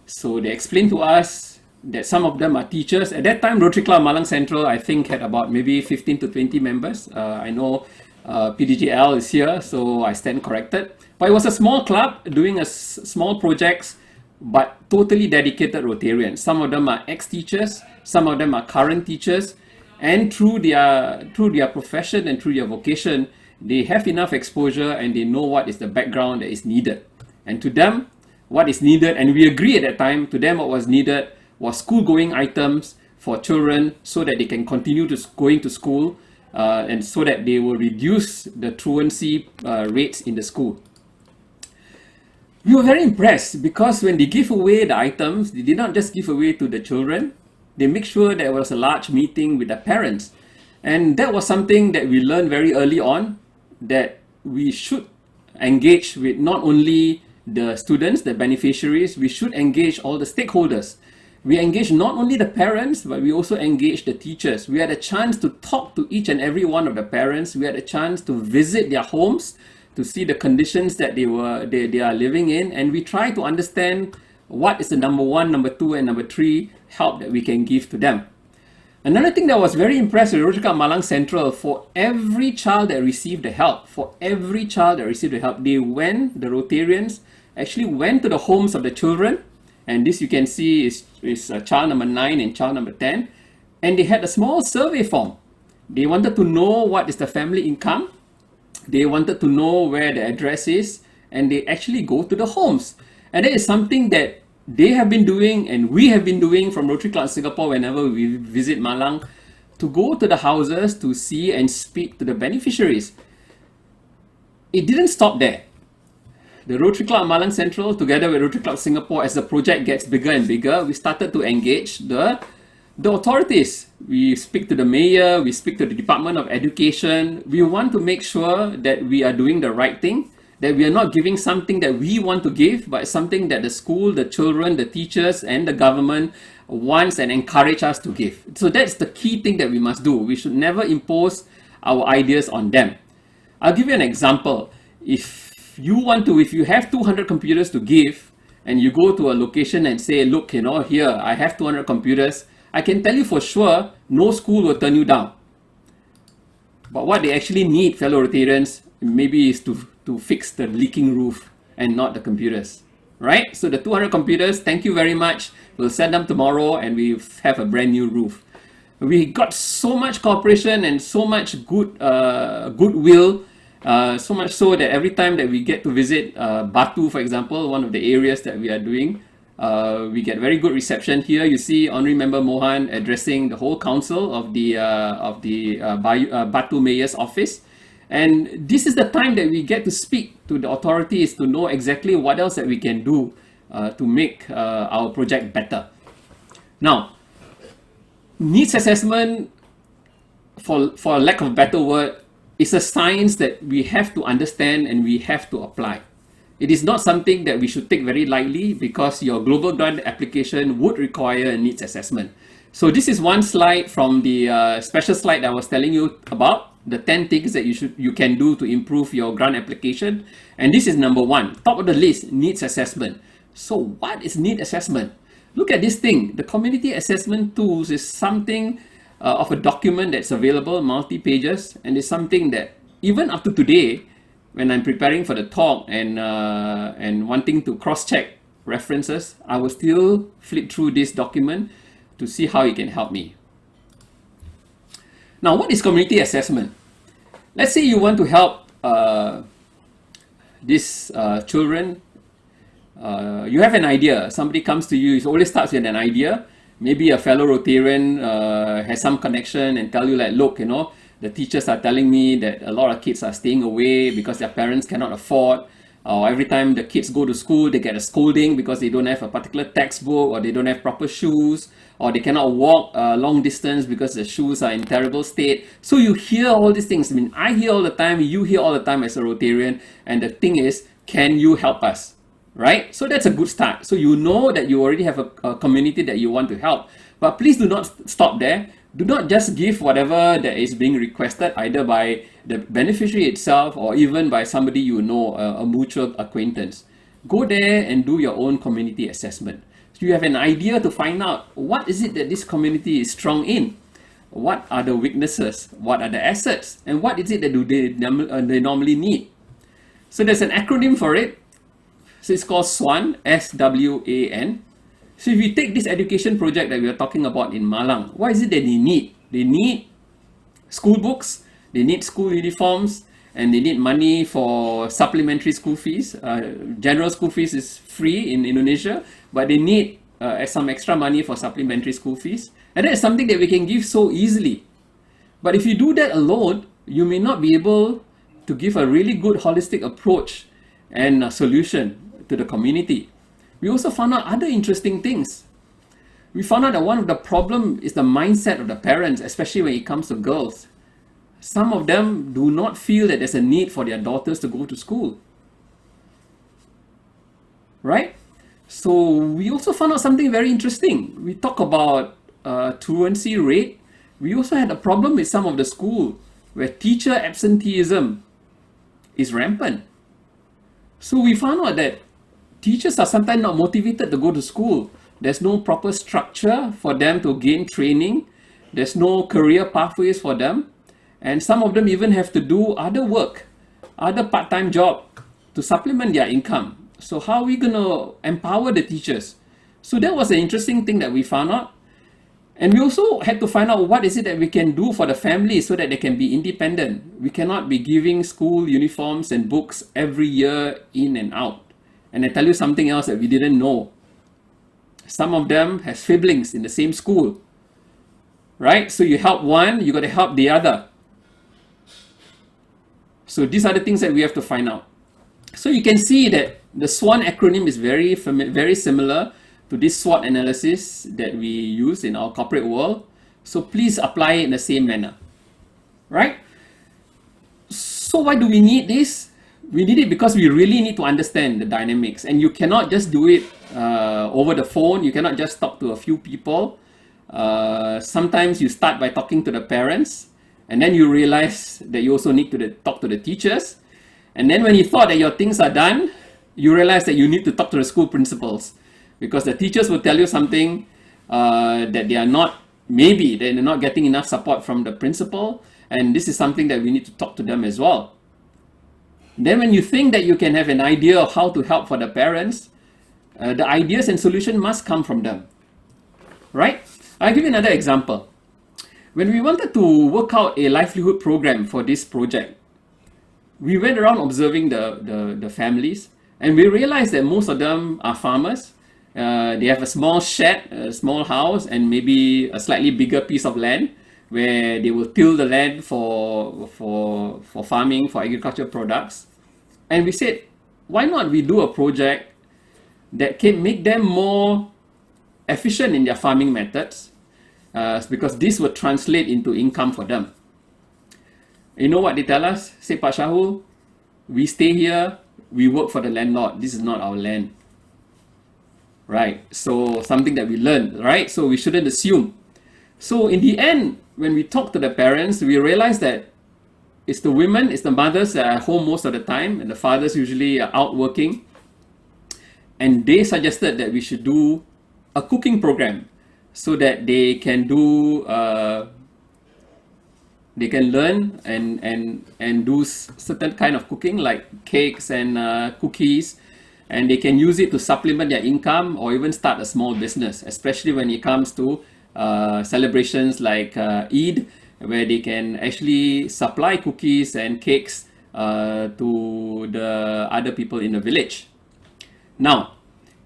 So they explained to us that some of them are teachers. At that time, Rotary Club Malang Central, I think, had about maybe 15 to 20 members. I know PDGL is here, so I stand corrected. But it was a small club doing small projects, but totally dedicated Rotarians. Some of them are ex-teachers, some of them are current teachers, and through their profession and through their vocation, they have enough exposure and they know what is the background that is needed. And to them, what is needed, and we agree at that time, to them what was needed was school-going items for children so that they can continue going to school and so that they will reduce the truancy rates in the school. We were very impressed because when they give away the items, they did not just give away to the children. They make sure there was a large meeting with the parents. And that was something that we learned very early on, that we should engage with not only the students, the beneficiaries, we should engage all the stakeholders. We engage not only the parents, but we also engage the teachers. We had a chance to talk to each and every one of the parents. We had a chance to visit their homes, to see the conditions that they are living in, and we try to understand what is the number 1, number 2, and number 3 help that we can give to them. Another thing that was very impressive with Rotary Club Malang Central, for every child that received the help, the Rotarians actually went to the homes of the children, and this you can see is child number 9 and child number 10, and they had a small survey form. They wanted to know what is the family income. They wanted to know where the address is, and they actually go to the homes. And that is something that they have been doing and we have been doing from Rotary Club Singapore whenever we visit Malang, to go to the houses to see and speak to the beneficiaries. It didn't stop there. The Rotary Club Malang Central, together with Rotary Club Singapore, as the project gets bigger and bigger, we started to engage the authorities. We speak to the mayor, we speak to the Department of Education. We want to make sure that we are doing the right thing, that we are not giving something that we want to give, but something that the school, the children, the teachers, and the government wants and encourage us to give. So that's the key thing that we must do. We should never impose our ideas on them. I'll give you an example. If you have 200 computers to give, and you go to a location and say, look, here, I have 200 computers, I can tell you for sure, no school will turn you down. But what they actually need, fellow Rotarians, maybe is to fix the leaking roof and not the computers, right? So the 200 computers, thank you very much. We'll send them tomorrow and we have a brand new roof. We got so much cooperation and so much goodwill, so much so that every time that we get to visit Batu, for example, one of the areas that we are doing, we get very good reception. Here you see Honorary Member Mohan addressing the whole council of the Batu Mayor's office. And this is the time that we get to speak to the authorities to know exactly what else that we can do to make our project better. Now, needs assessment, for lack of a better word, is a science that we have to understand and we have to apply. It is not something that we should take very lightly, because your global grant application would require a needs assessment. So this is one slide from the special slide that I was telling you about. the 10 things that you can do to improve your grant application. And this is number 1, top of the list, needs assessment. So what is need assessment? Look at this thing. The community assessment tools is something of a document that's available, multi-pages, and it's something that even up to today, when I'm preparing for the talk and wanting to cross-check references, I will still flip through this document to see how it can help me. Now, what is community assessment? Let's say you want to help these children. You have an idea. Somebody comes to you. It always starts with an idea. Maybe a fellow Rotarian has some connection and tell you like, look, you know, the teachers are telling me that a lot of kids are staying away because their parents cannot afford. Or every time the kids go to school, they get a scolding because they don't have a particular textbook, or they don't have proper shoes, or they cannot walk a long distance because the shoes are in terrible state. So you hear all these things. I mean, I hear all the time, you hear all the time as a Rotarian. And the thing is, can you help us? Right? So that's a good start. So you know that you already have a community that you want to help. But please do not stop there. Do not just give whatever that is being requested, either by the beneficiary itself or even by somebody you know, a mutual acquaintance. Go there and do your own community assessment. So you have an idea to find out what is it that this community is strong in? What are the weaknesses? What are the assets? And what is it that they normally need? So there's an acronym for it. So it's called SWAN, S-W-A-N. So if you take this education project that we are talking about in Malang, what is it that they need? They need school books, they need school uniforms, and they need money for supplementary school fees. General school fees is free in Indonesia, but they need some extra money for supplementary school fees. And that is something that we can give so easily. But if you do that alone, you may not be able to give a really good holistic approach and a solution to the community. We also found out other interesting things. We found out that one of the problems is the mindset of the parents, especially when it comes to girls. Some of them do not feel that there's a need for their daughters to go to school. Right? So we also found out something very interesting. We talk about truancy rate. We also had a problem with some of the school where teacher absenteeism is rampant. So we found out that teachers are sometimes not motivated to go to school. There's no proper structure for them to gain training. There's no career pathways for them. And some of them even have to do other work, other part-time job to supplement their income. So how are we going to empower the teachers? So that was an interesting thing that we found out. And we also had to find out what is it that we can do for the family so that they can be independent. We cannot be giving school uniforms and books every year in and out. And I tell you something else that we didn't know. Some of them have siblings in the same school, right? So you help one, you got to help the other. So these are the things that we have to find out. So you can see that the SWAN acronym is very similar to this SWOT analysis that we use in our corporate world. So please apply it in the same manner, right? So why do we need this? We need it because we really need to understand the dynamics, and you cannot just do it over the phone. You cannot just talk to a few people. Sometimes you start by talking to the parents, and then you realize that you also need to talk to the teachers. And then when you thought that your things are done, you realize that you need to talk to the school principals, because the teachers will tell you something that they are not, maybe they're not getting enough support from the principal, and this is something that we need to talk to them as well. Then when you think that you can have an idea of how to help for the parents, the ideas and solution must come from them, right? I'll give you another example. When we wanted to work out a livelihood program for this project, we went around observing the families, and we realized that most of them are farmers. They have a small shed, a small house, and maybe a slightly bigger piece of land where they will till the land for farming, for agriculture products. And we said, why not we do a project that can make them more efficient in their farming methods, because this would translate into income for them. You know what they tell us? Say, Pak Shahul, we stay here, we work for the landlord. This is not our land. Right? So something that we learned, right? So we shouldn't assume. So in the end, when we talk to the parents, we realize that it's the women, it's the mothers that are at home most of the time, and the fathers usually are out working. And they suggested that we should do a cooking program so that they can do, they can learn and do certain kind of cooking like cakes and cookies, and they can use it to supplement their income or even start a small business, especially when it comes to celebrations like Eid, where they can actually supply cookies and cakes to the other people in the village. Now,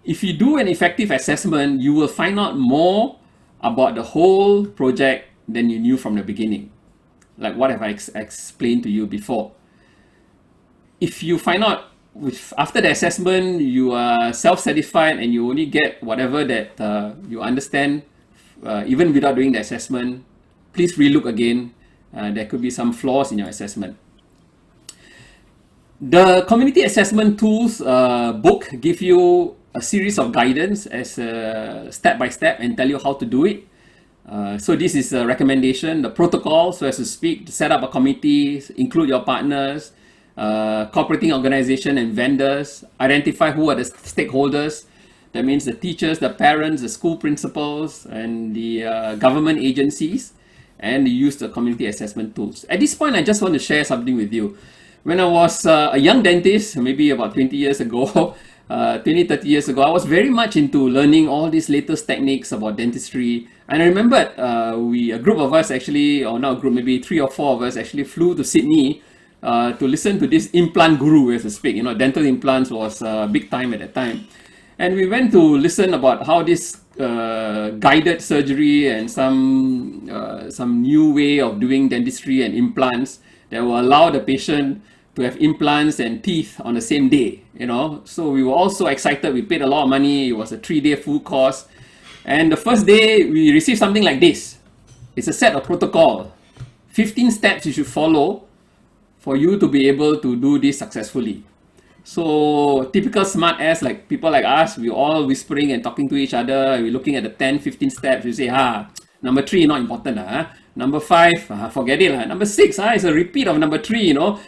if you do an effective assessment, you will find out more about the whole project than you knew from the beginning. Like what have I explained to you before. If you find out after the assessment, you are self-satisfied and you only get whatever that you understand, even without doing the assessment, please relook again. There could be some flaws in your assessment. The Community Assessment Tools book give you a series of guidance as step by step and tell you how to do it. So this is a recommendation, the protocol, so as to speak, to set up a committee, include your partners, cooperating organization and vendors, identify who are the stakeholders. That means the teachers, the parents, the school principals, and the government agencies, and use the community assessment tools. At this point, I just want to share something with you. When I was a young dentist, maybe about 20 years ago, 20, 30 years ago, I was very much into learning all these latest techniques about dentistry. And I remember a group of us actually, or not a group, maybe 3 or 4 of us actually flew to Sydney to listen to this implant guru, as to speak. You know, dental implants was big time at that time. And we went to listen about how this guided surgery and some new way of doing dentistry and implants that will allow the patient to have implants and teeth on the same day, you know. So we were all so excited. We paid a lot of money. It was a 3-day full course. And the first day we received something like this. It's a set of protocol, 15 steps you should follow for you to be able to do this successfully. So typical smart ass, like people like us, we all whispering and talking to each other. We're looking at the 10, 15 steps. We say, number 3 not important. Number 5, forget it. Number 6, it's a repeat of number 3, you know.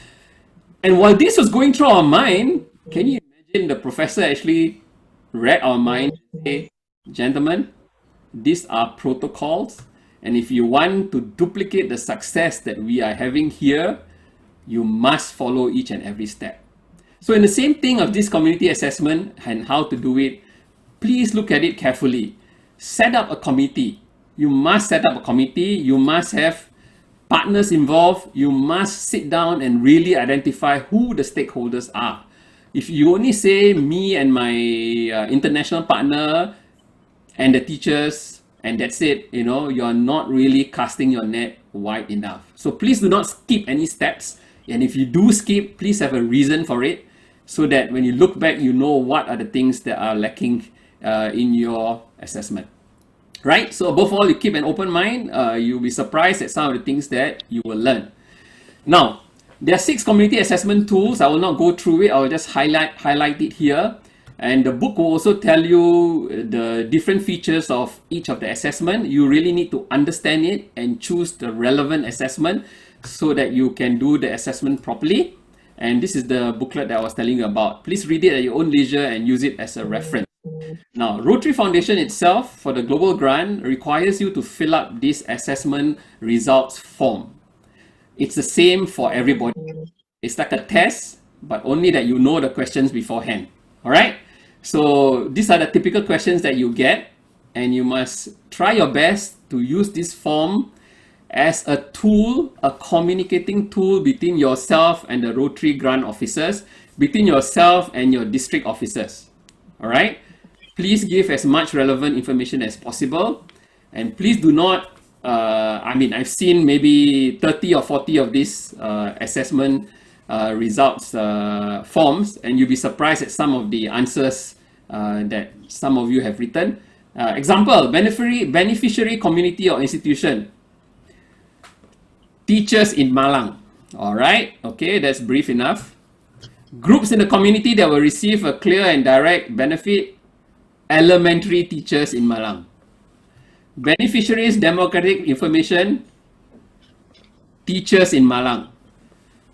And while this was going through our mind, can you imagine the professor actually read our mind and say, gentlemen, these are protocols. And if you want to duplicate the success that we are having here, you must follow each and every step. So in the same thing of this community assessment and how to do it, please look at it carefully. Set up a committee. You must set up a committee. You must have partners involved. You must sit down and really identify who the stakeholders are. If you only say me and my international partner and the teachers and that's it, you know, you're not really casting your net wide enough. So please do not skip any steps. And if you do skip, please have a reason for it, so that when you look back, you know what are the things that are lacking in your assessment. Right? So above all, you keep an open mind. You'll be surprised at some of the things that you will learn. Now, there are 6 community assessment tools. I will not go through it. I will just highlight it here. And the book will also tell you the different features of each of the assessment. You really need to understand it and choose the relevant assessment so that you can do the assessment properly. And this is the booklet that I was telling you about. Please read it at your own leisure and use it as a reference. Now, Rotary Foundation itself, for the global grant, requires you to fill up this assessment results form. It's the same for everybody. It's like a test, but only that you know the questions beforehand. All right? So these are the typical questions that you get, and you must try your best to use this form as a tool, a communicating tool between yourself and the Rotary grant officers, between yourself and your district officers. All right? Please give as much relevant information as possible, and please do not, I've seen maybe 30 or 40 of these assessment results forms, and you'll be surprised at some of the answers that some of you have written. Example, beneficiary community or institution. Teachers in Malang. All right, okay, that's brief enough. Groups in the community that will receive a clear and direct benefit. Elementary teachers in Malang. Beneficiaries democratic information. Teachers in Malang.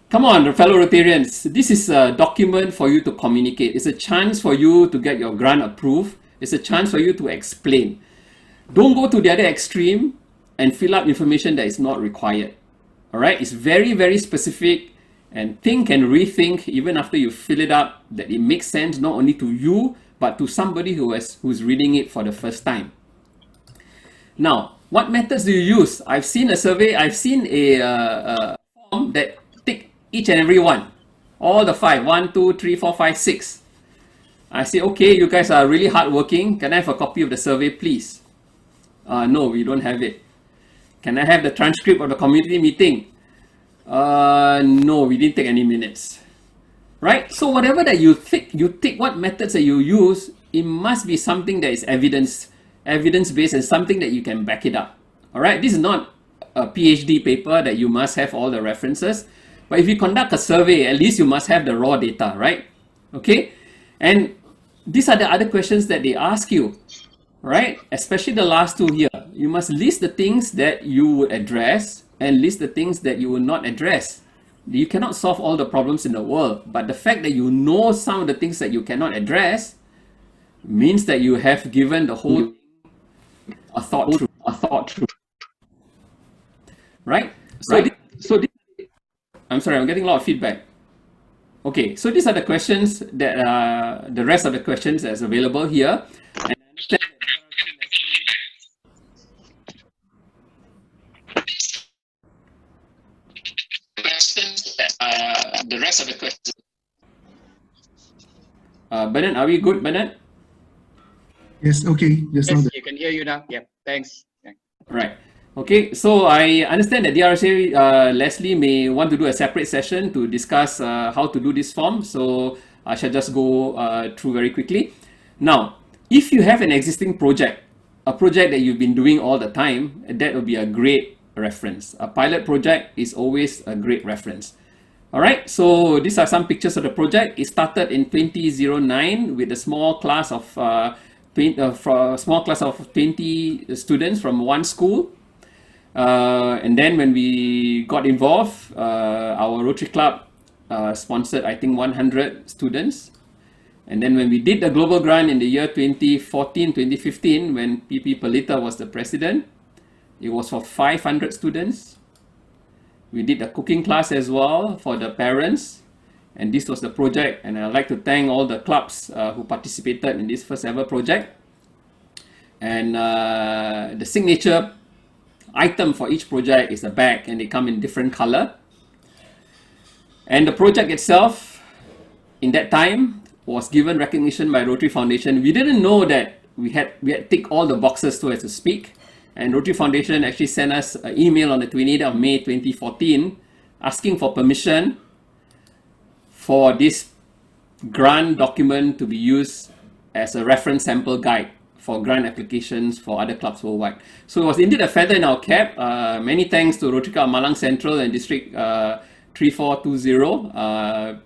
Come on, fellow Rotarians. This is a document for you to communicate. It's a chance for you to get your grant approved. It's a chance for you to explain. Don't go to the other extreme and fill up information that is not required. All right, it's very, very specific, and think and rethink even after you fill it up that it makes sense not only to you but to somebody who's reading it for the first time. Now, what methods do you use? I've seen a survey. I've seen a form that tick each and every one, all the 5, 1, 2, 3, 4, 5, 6. I say, okay, you guys are really hardworking. Can I have a copy of the survey, please? No, we don't have it. Can I have the transcript of the community meeting? No, we didn't take any minutes. Right? So whatever that you think, what methods that you use, it must be something that is evidence-based and something that you can back it up. All right? This is not a PhD paper that you must have all the references. But if you conduct a survey, at least you must have the raw data, right? Okay? And these are the other questions that they ask you, right? Especially the last two here. You must list the things that you would address and list the things that you will not address. You cannot solve all the problems in the world, but the fact that you know some of the things that you cannot address means that you have given the whole thing a thought through. Right? I'm sorry, I'm getting a lot of feedback. Okay, so these are the questions that the rest of the questions that's available here. And I understand the rest of the questions. Bernard, are we good, Bernard? Yes, okay. Just now Yes, you can hear you now. Yeah, thanks. Right. Okay, so I understand that DRC Leslie may want to do a separate session to discuss how to do this form. So I shall just go through very quickly. Now, if you have an existing project, a project that you've been doing all the time, that would be a great reference. A pilot project is always a great reference. All right, so these are some pictures of the project. It started in 2009 with a small class of 20 students from one school. And then when we got involved, our Rotary Club sponsored, I think, 100 students. And then when we did the global grant in the year 2014, 2015, when PP Pelita was the president, it was for 500 students. We did a cooking class as well for the parents. And this was the project. And I'd like to thank all the clubs who participated in this first ever project. And the signature item for each project is a bag, and they come in different color. And the project itself, in that time, was given recognition by Rotary Foundation. We didn't know that we had ticked all the boxes, so as to speak. And Rotary Foundation actually sent us an email on the 28th of May 2014 asking for permission for this grant document to be used as a reference sample guide for grant applications for other clubs worldwide. So it was indeed a feather in our cap. Many thanks to Rotary Club Malang Central and District 3420.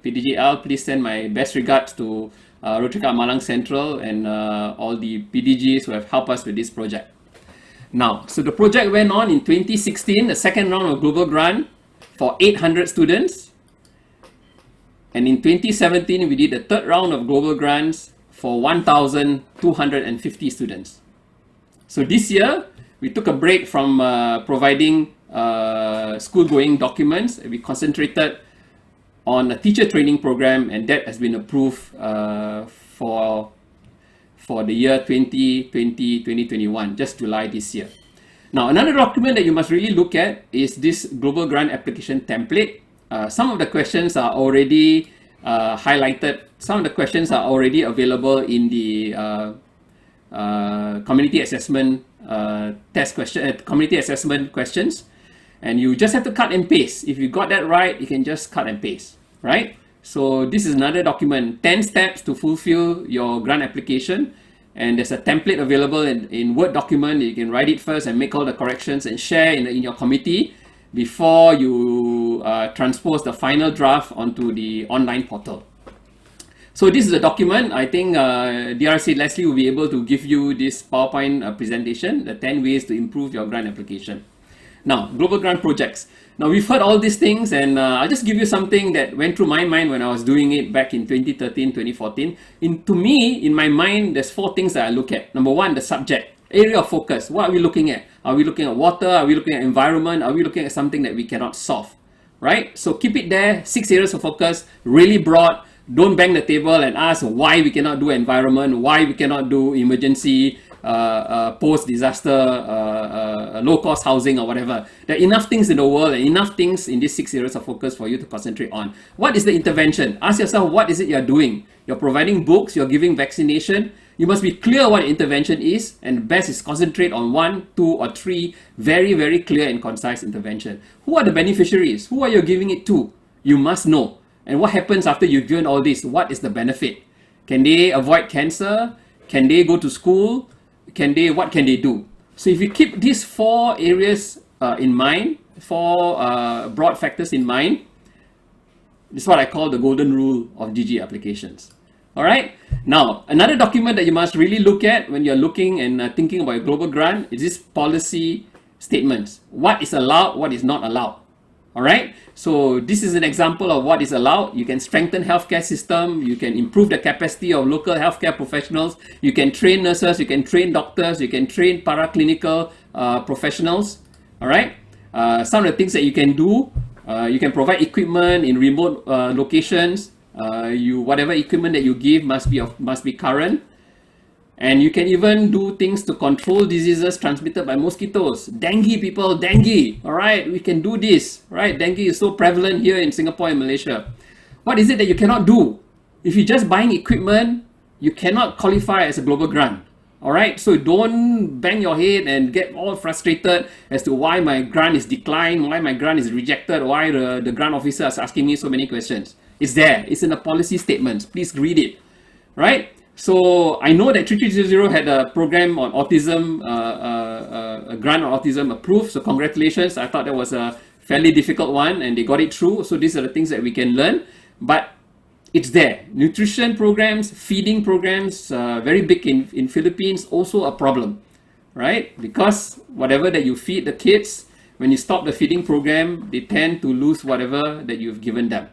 PDGL, please send my best regards to Rotary Club Malang Central and all the PDGs who have helped us with this project. Now, so the project went on in 2016, the second round of global grant for 800 students. And in 2017, we did the third round of global grants for 1,250 students. So this year, we took a break from providing school-going documents. We concentrated on a teacher training program, and that has been approved for the year 2020-2021, just July this year. Now, another document that you must really look at is this global grant application template. Some of the questions are already highlighted. Some of the questions are already available in the community assessment community assessment questions, and you just have to cut and paste. If you got that right, you can just cut and paste, right? So this is another document, 10 steps to fulfill your grant application, and there's a template available in Word document. You can write it first and make all the corrections and share in your committee before you transpose the final draft onto the online portal. So this is a document. I think DRC Leslie will be able to give you this PowerPoint presentation, the 10 ways to improve your grant application. Now, global grant projects. Now, we've heard all these things, and I'll just give you something that went through my mind when I was doing it back in 2013, 2014. To me, in my mind, there's 4 things that I look at. Number 1, the subject, area of focus. What are we looking at? Are we looking at water? Are we looking at environment? Are we looking at something that we cannot solve? Right? So keep it there, 6 areas of focus, really broad. Don't bang the table and ask why we cannot do environment, why we cannot do emergency, post-disaster, low-cost housing or whatever. There are enough things in the world and enough things in these 6 areas of focus for you to concentrate on. What is the intervention? Ask yourself, what is it you're doing? You're providing books, you're giving vaccination. You must be clear what intervention is, and best is concentrate on 1, 2, or 3 very, very clear and concise intervention. Who are the beneficiaries? Who are you giving it to? You must know. And what happens after you've given all this? What is the benefit? Can they avoid cancer? Can they go to school? What can they do? So if you keep these 4 areas in mind, 4 broad factors in mind, this is what I call the golden rule of GG applications. All right. Now, another document that you must really look at when you're looking and thinking about a global grant is this policy statements. What is allowed, what is not allowed. All right. So this is an example of what is allowed. You can strengthen healthcare system. You can improve the capacity of local healthcare professionals. You can train nurses. You can train doctors. You can train paraclinical professionals. All right. Some of the things that you can do. You can provide equipment in remote locations. Whatever equipment that you give must be current. And you can even do things to control diseases transmitted by mosquitoes. Dengue, people, dengue. All right, we can do this. Right, dengue is so prevalent here in Singapore and Malaysia. What is it that you cannot do? If you're just buying equipment, you cannot qualify as a global grant. All right, so don't bang your head and get all frustrated as to why my grant is declined, why my grant is rejected, why the grant officer is asking me so many questions. It's there. It's in the policy statements. Please read it. Right? So I know that 3300 had a program on autism, a grant on autism approved. So congratulations. I thought that was a fairly difficult one and they got it through. So these are the things that we can learn. But it's there. Nutrition programs, feeding programs, very big in Philippines, also a problem, right? Because whatever that you feed the kids, when you stop the feeding program, they tend to lose whatever that you've given them.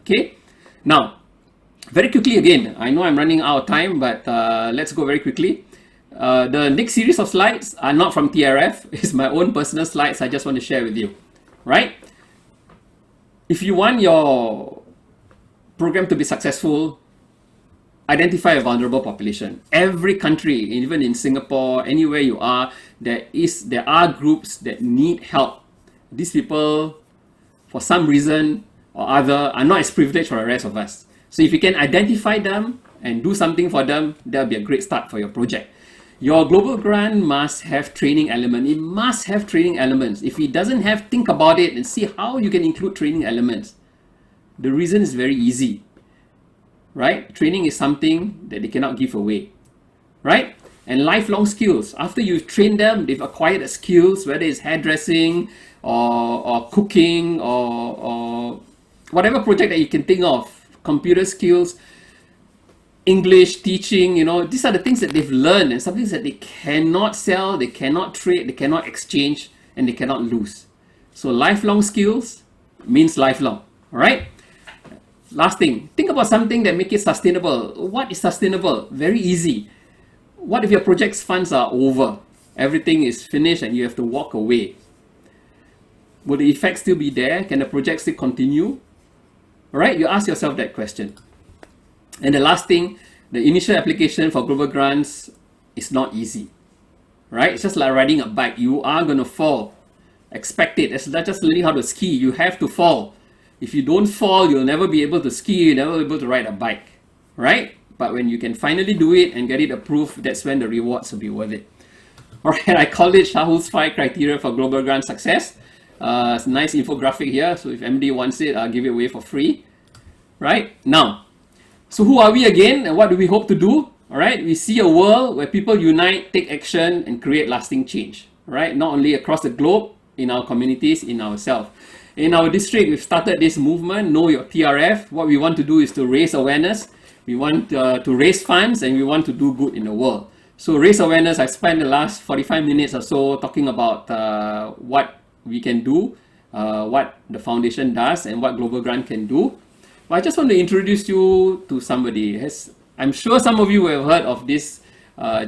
Okay. Now, very quickly again, I know I'm running out of time, but let's go very quickly. The next series of slides are not from TRF. It's my own personal slides I just want to share with you, right? If you want your program to be successful, identify a vulnerable population. Every country, even in Singapore, anywhere you are, there are groups that need help. These people, for some reason or other, are not as privileged for the rest of us. So if you can identify them and do something for them, that'll be a great start for your project. Your global grant must have training element. It must have training elements. If it doesn't have, think about it and see how you can include training elements. The reason is very easy, right? Training is something that they cannot give away, right? And lifelong skills. After you've trained them, they've acquired the skills, whether it's hairdressing or cooking or whatever project that you can think of, computer skills, English, teaching, these are the things that they've learned and some things that they cannot sell, they cannot trade, they cannot exchange, and they cannot lose. So lifelong skills means lifelong, all right? Last thing, think about something that make it sustainable. What is sustainable? Very easy. What if your project's funds are over? Everything is finished and you have to walk away. Will the effect still be there? Can the project still continue? All right, you ask yourself that question. And the last thing, the initial application for global grants is not easy, right? It's just like riding a bike. You are going to fall. Expect it. It's not just learning how to ski. You have to fall. If you don't fall, you'll never be able to ski. You'll never be able to ride a bike, right? But when you can finally do it and get it approved, that's when the rewards will be worth it. All right, I call it Shahul's 5 criteria for global grant success. It's a nice infographic here. So if MD wants it, I'll give it away for free. Right? Now, so who are we again and what do we hope to do? All right, we see a world where people unite, take action, and create lasting change. Right? Not only across the globe, in our communities, in ourselves. In our district, we've started this movement, Know Your TRF. What we want to do is to raise awareness. We want to raise funds and we want to do good in the world. So raise awareness, I spent the last 45 minutes or so talking about what we can do, what the foundation does, and what Global Grant can do. But I just want to introduce you to somebody. I'm sure some of you have heard of this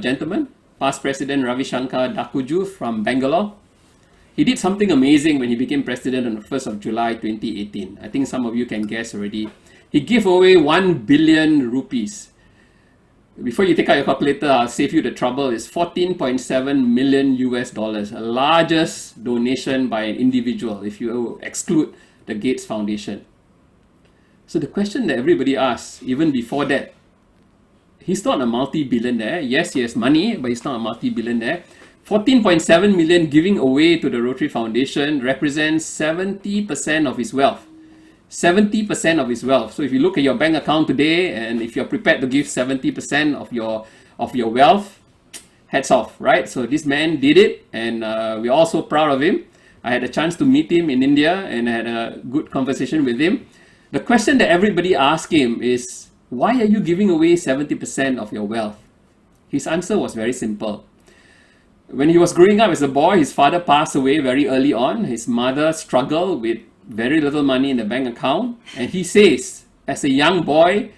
gentleman, past President Ravi Shankar Dakuju from Bangalore. He did something amazing when he became president on the 1st of July 2018. I think some of you can guess already. He gave away 1 billion rupees. Before you take out your calculator, I'll save you the trouble. It's 14.7 million US dollars, the largest donation by an individual if you exclude the Gates Foundation. So the question that everybody asks, even before that, he's not a multi-billionaire. Yes, he has money, but he's not a multi-billionaire. 14.7 million giving away to the Rotary Foundation represents 70% of his wealth. 70% of his wealth. So if you look at your bank account today, and if you're prepared to give 70% of your wealth, hats off, right? So this man did it, and we're all so proud of him. I had a chance to meet him in India, and I had a good conversation with him. The question that everybody asked him is, why are you giving away 70% of your wealth? His answer was very simple. When he was growing up as a boy, his father passed away very early on. His mother struggled with very little money in the bank account. And he says, as a young boy,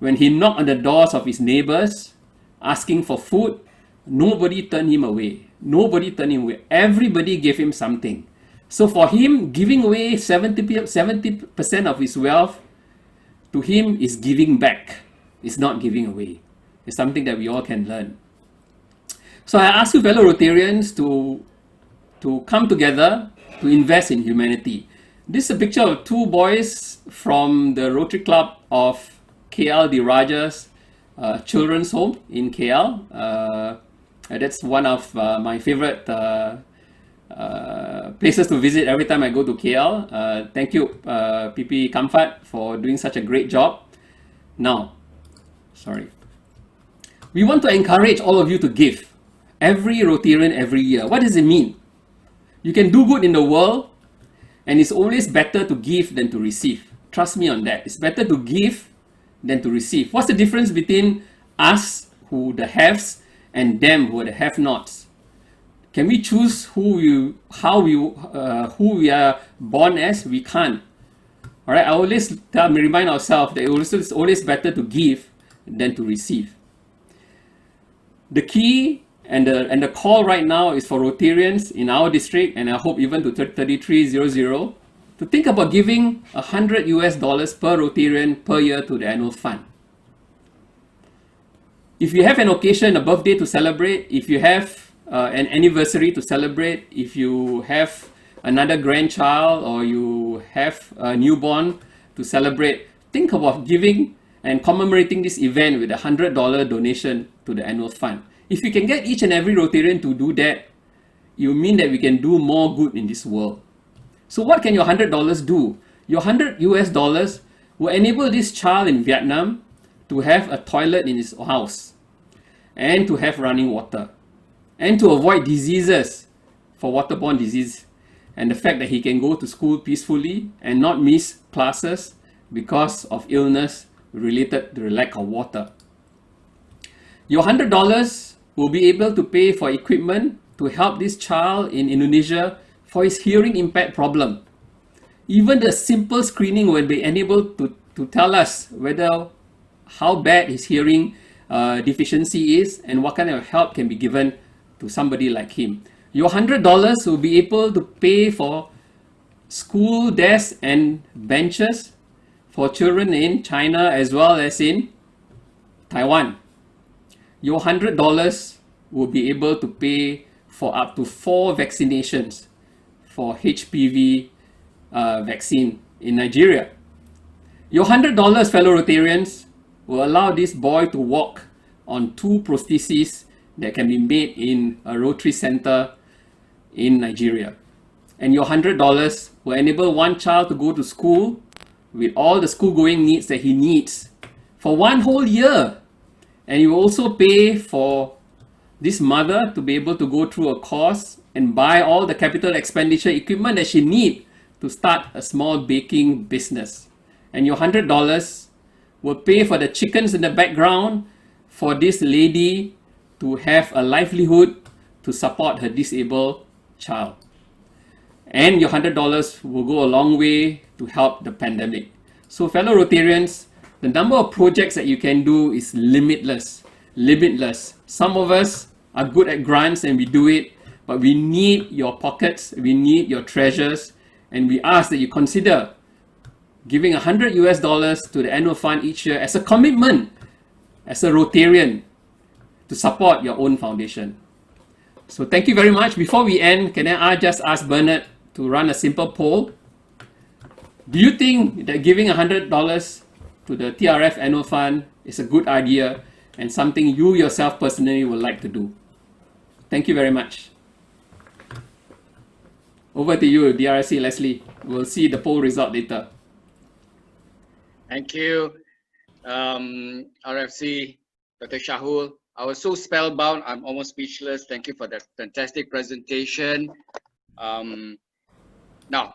when he knocked on the doors of his neighbors asking for food, nobody turned him away. Nobody turned him away. Everybody gave him something. So for him, giving away 70% of his wealth, to him is giving back. It's not giving away. It's something that we all can learn. So I ask you fellow Rotarians to come together to invest in humanity. This is a picture of two boys from the Rotary Club of KL the Rajas Children's Home in KL. That's one of my favorite places to visit every time I go to KL. Thank you, PP Kamfat, for doing such a great job. Now, we want to encourage all of you to give. Every Rotarian every year. What does it mean? You can do good in the world, and it's always better to give than to receive. Trust me on that. It's better to give than to receive. What's the difference between us, who the haves, and them, who are the have-nots? Can we choose who we are born as? We can't. All right. I always remind ourselves that it's always better to give than to receive. The key and the call right now is for Rotarians in our district, and I hope even to 3300, to think about giving $100 US per Rotarian per year to the annual fund. If you have an occasion, a birthday to celebrate, if you have an anniversary to celebrate, if you have another grandchild, or you have a newborn to celebrate, think about giving and commemorating this event with a $100 donation to the annual fund. If we can get each and every Rotarian to do that, it will mean that we can do more good in this world. So what can your $100 do? Your $100 US will enable this child in Vietnam to have a toilet in his house, and to have running water, and to avoid diseases for waterborne disease, and the fact that he can go to school peacefully and not miss classes because of illness related to the lack of water. Your $100 will be able to pay for equipment to help this child in Indonesia for his hearing impact problem. Even the simple screening will be enabled to tell us how bad his hearing deficiency is, and what kind of help can be given to somebody like him. Your $100 will be able to pay for school desks and benches for children in China as well as in Taiwan. Your $100 will be able to pay for up to 4 vaccinations for HPV vaccine in Nigeria. Your $100, fellow Rotarians, will allow this boy to walk on 2 prostheses that can be made in a Rotary center in Nigeria. And your $100 will enable one child to go to school with all the school-going needs that he needs for 1 whole year. And you also pay for this mother to be able to go through a course and buy all the capital expenditure equipment that she needs to start a small baking business. And your $100 will pay for the chickens in the background for this lady to have a livelihood to support her disabled child. and your $100 will go a long way to help the pandemic. So fellow Rotarians, the number of projects that you can do is limitless. Some of us are good at grants and we do it, but we need your pockets, we need your treasures, and we ask that you consider giving $100 to the annual fund each year as a commitment as a Rotarian to support your own foundation. So thank you very much. Before we end, can I just ask Bernard to run a simple poll? Do you think that giving $100 to the TRF annual fund is a good idea and something you yourself personally would like to do? Thank you very much. Over to you, DRC Leslie. We'll see the poll result later. Thank you, RFC, Dr. Shahul. I was so spellbound, I'm almost speechless. Thank you for that fantastic presentation. Now,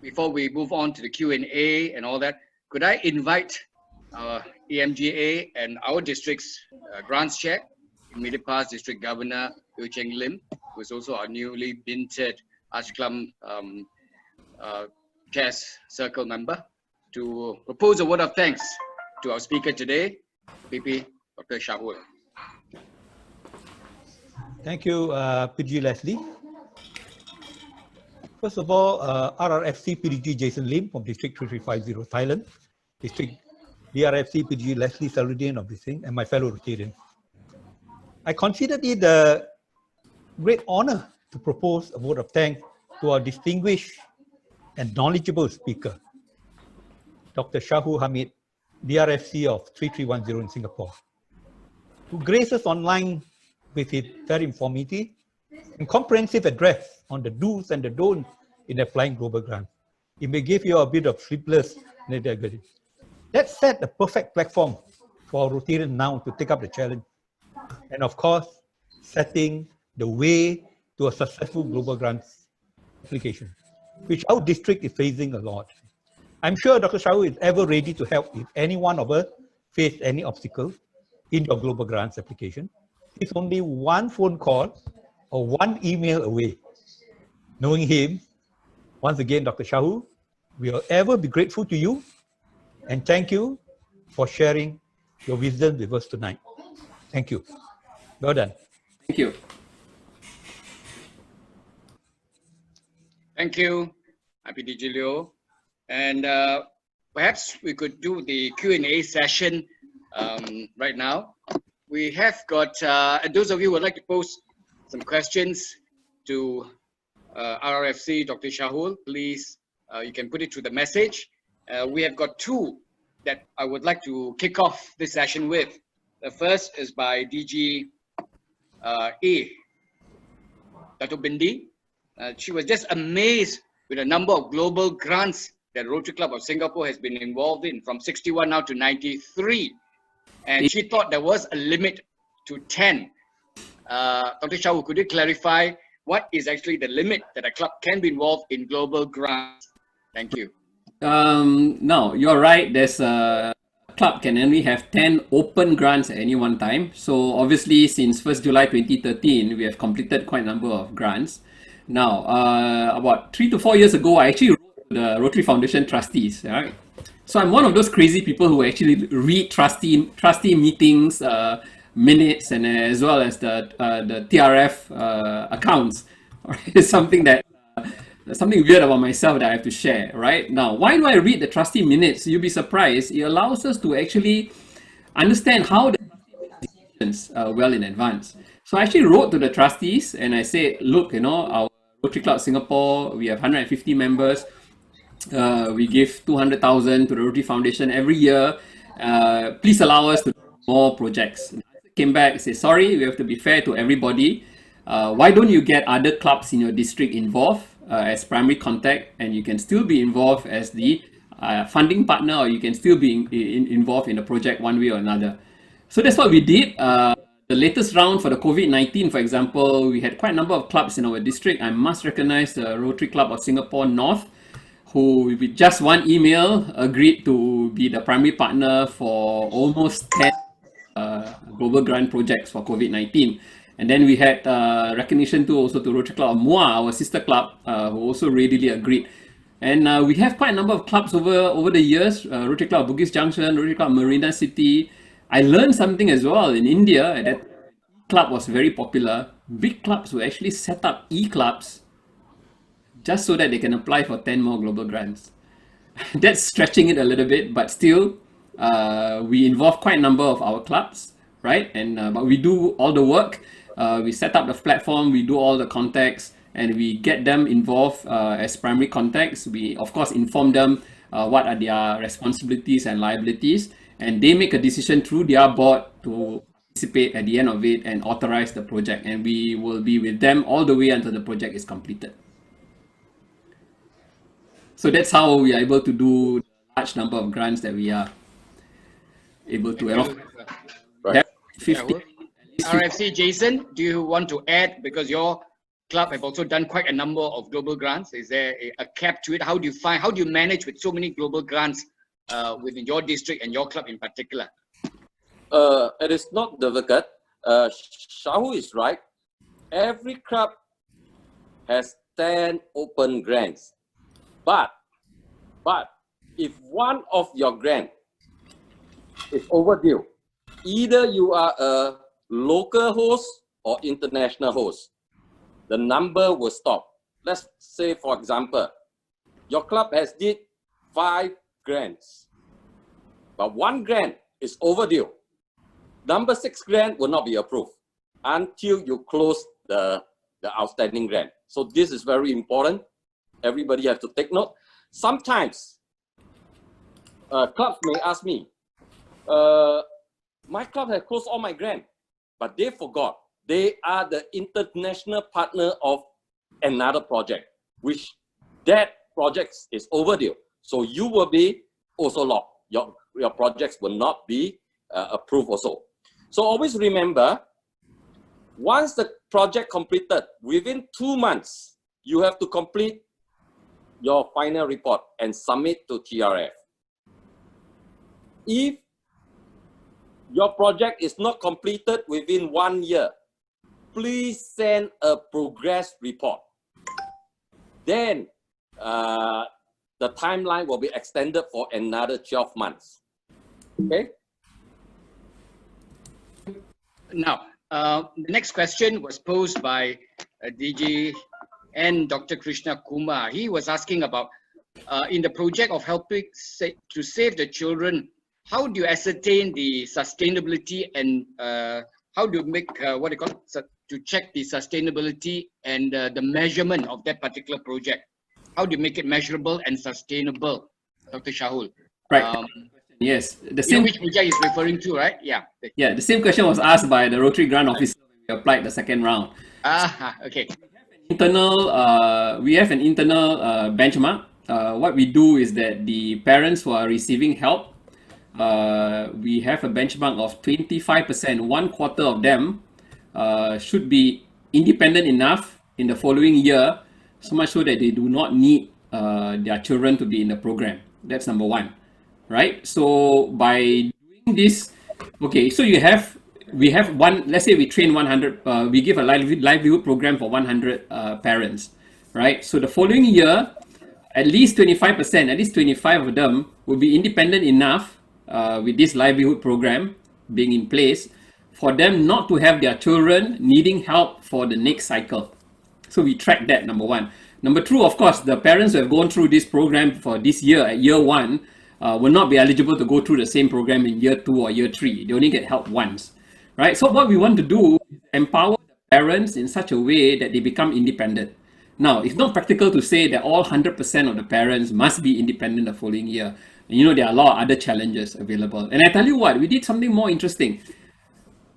before we move on to the Q&A and all that, could I invite our EMGA and our district's grants chair, immediate past District Governor Yu Cheng Lim, who is also our newly minted Ashklam Chairs Circle member, to propose a word of thanks to our speaker today, PP Dr. Shahul. Thank you, PG Leslie. First of all, RRFC PDG Jason Lim from District 3350 Thailand, District DRFC PDG Leslie Saluddin of this thing, and my fellow Rotarians. I consider it a great honor to propose a vote of thanks to our distinguished and knowledgeable speaker, Dr. Shahul Hameed, DRFC of 3310 in Singapore, who graced us online with his very informative and comprehensive address on the do's and the don'ts in applying global grants. It may give you a bit of sleepless night. That set a perfect platform for our Rotarians now to take up the challenge. And of course, setting the way to a successful global grants application, which our district is facing a lot. I'm sure Dr. Shahul is ever ready to help if any one of us face any obstacle in your global grants application. It's only one phone call or one email away. Knowing him, once again, Dr. Shahul, we will ever be grateful to you and thank you for sharing your wisdom with us tonight. Thank you. Well done. Thank you. Thank you, IPDG Leo. And perhaps we could do the Q&A session right now. We have got, and those of you who would like to pose some questions to RRFC, Dr. Shahul, please, you can put it through the message. We have got two that I would like to kick off this session with. The first is by DG A, Dato Bindi. She was just amazed with the number of global grants that Rotary Club of Singapore has been involved in, from 61 now to 93. And she thought there was a limit to 10. Dr. Shahul, could you clarify what is actually the limit that a club can be involved in global grants? Thank you. No, you're right. There's a club can only have 10 open grants at any one time. So obviously, since 1st July 2013, we have completed quite a number of grants. Now, about 3 to 4 years ago, I actually wrote to the Rotary Foundation trustees. Right? So I'm one of those crazy people who actually read trustee meetings, minutes, and as well as the TRF accounts. It's something that something weird about myself that I have to share. Right now, why do I read the trustee minutes? You'll be surprised. It allows us to actually understand how the decisions well in advance. So I actually wrote to the trustees and I said, look, you know, our Rotary Club Singapore, we have 150 members. We give 200,000 to the Rotary Foundation every year. Please allow us to do more projects. I came back and said, sorry, we have to be fair to everybody. Why don't you get other clubs in your district involved as primary contact, and you can still be involved as the funding partner, or you can still be involved in the project one way or another. So that's what we did. The latest round for the COVID-19, for example, we had quite a number of clubs in our district. I must recognize the Rotary Club of Singapore North, who with just one email agreed to be the primary partner for almost 10 global grant projects for COVID-19. And then we had recognition too also to Rotary Club of Muar, our sister club, who also readily agreed. And we have quite a number of clubs over the years. Rotary Club Bugis Junction, Rotary Club Marina City. I learned something as well in India. That club was very popular. Big clubs will actually set up e-clubs just so that they can apply for 10 more global grants. That's stretching it a little bit, but still, we involve quite a number of our clubs, right? And but we do all the work. We set up the platform, we do all the contacts, and we get them involved as primary contacts. We, of course, inform them what are their responsibilities and liabilities, and they make a decision through their board to participate at the end of it and authorize the project. And we will be with them all the way until the project is completed. So that's how we are able to do the large number of grants that we are able to. Right. 50, RFC, Jason, do you want to add, because your club have also done quite a number of global grants? Is there a cap to it? How do you manage with so many global grants within your district and your club in particular? It is not difficult. Shahul is right. Every club has 10 open grants. But if one of your grant is overdue, either you are a local host or international host, the number will stop. Let's say, for example, your club has did 5 grants, but 1 grant is overdue. Number 6 grant will not be approved until you close the outstanding grant. So this is very important. Everybody have to take note. Sometimes clubs may ask me, my club has closed all my grant, but they forgot they are the international partner of another project, which that project is overdue. So you will be also locked. Your projects will not be approved also. So always remember, once the project completed, within 2 months, you have to complete your final report and submit to TRF. If your project is not completed within 1 year, please send a progress report. Then the timeline will be extended for another 12 months. Okay? Now, the next question was posed by DG and Dr. Krishna Kumar. He was asking about, in the project of helping to save the children, how do you ascertain the sustainability and how do you make, to check the sustainability and the measurement of that particular project? How do you make it measurable and sustainable, Dr. Shahul? Right. Yes. The same. Which project is referring to, right? Yeah. Yeah. The same question was asked by the Rotary Grant Officer when we applied the second round. Okay. We have an internal benchmark. What we do is that the parents who are receiving help, we have a benchmark of 25%. 1/4 of them should be independent enough in the following year, so much so that they do not need their children to be in the program. That's number one, right? So by doing this, okay, so we have one, let's say we train 100, we give a livelihood program for 100 parents, right? So the following year, at least 25%, at least 25 of them will be independent enough with this livelihood program being in place for them not to have their children needing help for the next cycle. So we track that, number one. Number two, of course, the parents who have gone through this program for this year, at year 1, will not be eligible to go through the same program in year 2 or year 3. They only get help once, right? So what we want to do is empower the parents in such a way that they become independent. Now, it's not practical to say that all 100% of the parents must be independent the following year. And you know, there are a lot of other challenges available. And I tell you what, we did something more interesting.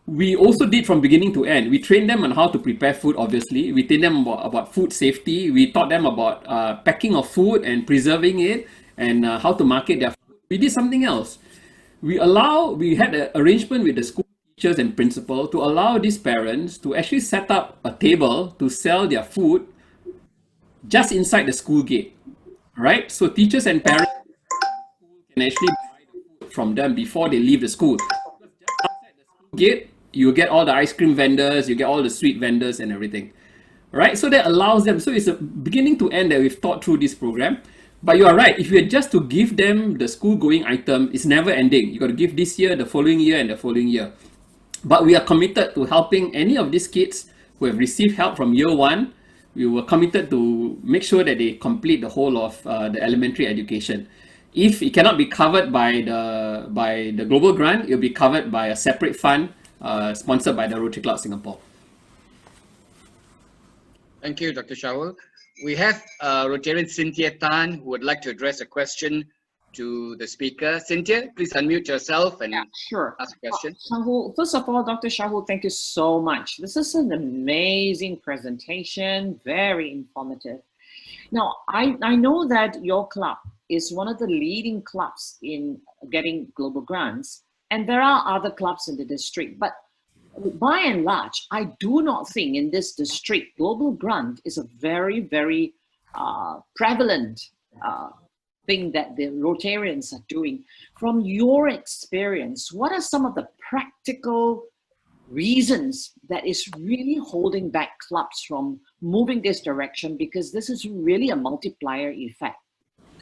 We also did from beginning to end. We trained them on how to prepare food, obviously. We trained them about food safety. We taught them about packing of food and preserving it and how to market their food. We did something else. We had an arrangement with the school teachers and principal to allow these parents to actually set up a table to sell their food just inside the school gate, right? So teachers and parents can actually buy the food from them before they leave the school. Just outside the school gate, You get all the ice cream vendors, you get all the sweet vendors and everything, right? So that allows them, so it's a beginning to end that we've thought through this program. But you are right, if you are just to give them the school going item, it's never ending. You got to give this year, the following year, and the following year. But we are committed to helping any of these kids who have received help from year one. We were committed to make sure that they complete the whole of the elementary education. If it cannot be covered by the global grant, it will be covered by a separate fund sponsored by the Rotary Club Singapore. Thank you, Dr. Shahul. We have Rotarian Cynthia Tan who would like to address a question to the speaker. Cynthia, please unmute yourself and sure. ask a question. Shahul, first of all, Dr. Shahul, thank you so much. This is an amazing presentation, very informative. Now, I know that your club is one of the leading clubs in getting global grants, and there are other clubs in the district, but by and large, I do not think in this district, global grant is a very, very prevalent thing that the Rotarians are doing. From your experience, what are some of the practical reasons that is really holding back clubs from moving this direction? Because this is really a multiplier effect.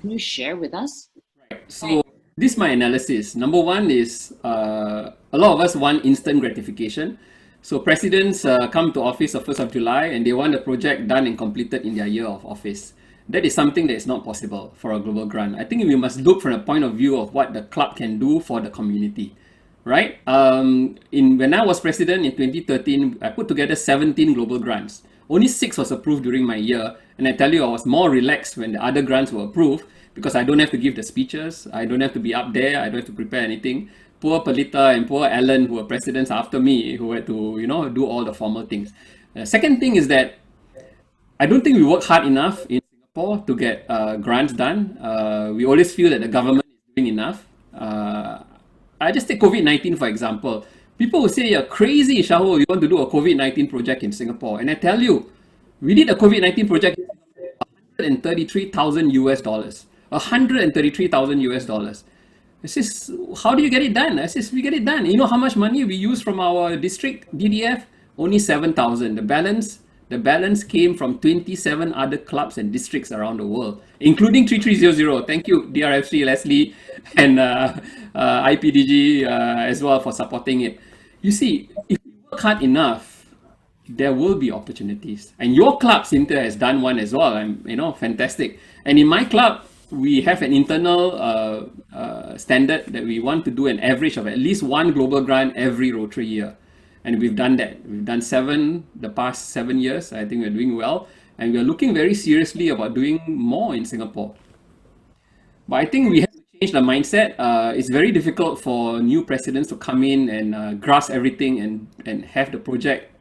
Can you share with us? Right. So this is my analysis. Number one is a lot of us want instant gratification. So presidents come to office on 1st of July and they want the project done and completed in their year of office. That is something that is not possible for a global grant. I think we must look from the point of view of what the club can do for the community, right? When I was president in 2013, I put together 17 global grants. Only 6 was approved during my year. And I tell you, I was more relaxed when the other grants were approved because I don't have to give the speeches. I don't have to be up there. I don't have to prepare anything. Poor Pelita and poor Alan, who were presidents after me, who had to, do all the formal things. Second thing is that I don't think we work hard enough in Singapore to get grants done. We always feel that the government is doing enough. I just take COVID-19 for example. People will say, you're crazy, Shahul, you want to do a COVID-19 project in Singapore. And I tell you, we did a COVID-19 project $133,000 US. $133,000 US. I says, how do you get it done? I says, we get it done. You know how much money we use from our district DDF? Only 7,000. The balance came from 27 other clubs and districts around the world, including 3300. Thank you, DRFC, Leslie, and IPDG as well for supporting it. You see, if you work hard enough, there will be opportunities. And your club, Cynthia, has done one as well. Fantastic. And in my club, we have an internal standard that we want to do an average of at least one global grant every Rotary year. And we've done that. We've done 7 the past 7 years. I think we're doing well. And we're looking very seriously about doing more in Singapore. But I think we have to change the mindset. It's very difficult for new presidents to come in and grasp everything and have the project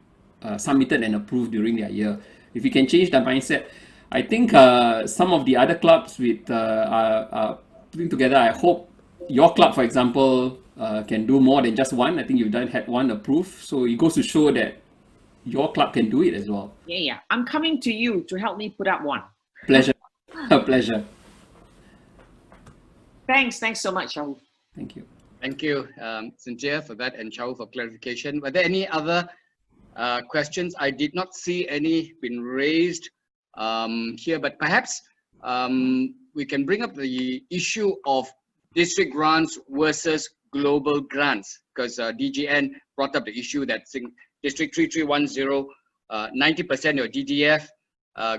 submitted and approved during their year. If we can change the mindset, I think some of the other clubs are putting together. I hope your club, for example, can do more than just one. I think you've had one approved. So it goes to show that your club can do it as well. Yeah. I'm coming to you to help me put up one. Pleasure. A pleasure. Thanks so much, Shahul. Thank you. Thank you, Cynthia, for that, and Shahul for clarification. Were there any other questions? I did not see any been raised here, but perhaps we can bring up the issue of district grants versus global grants, because DGN brought up the issue that District 3310, 90% of DDF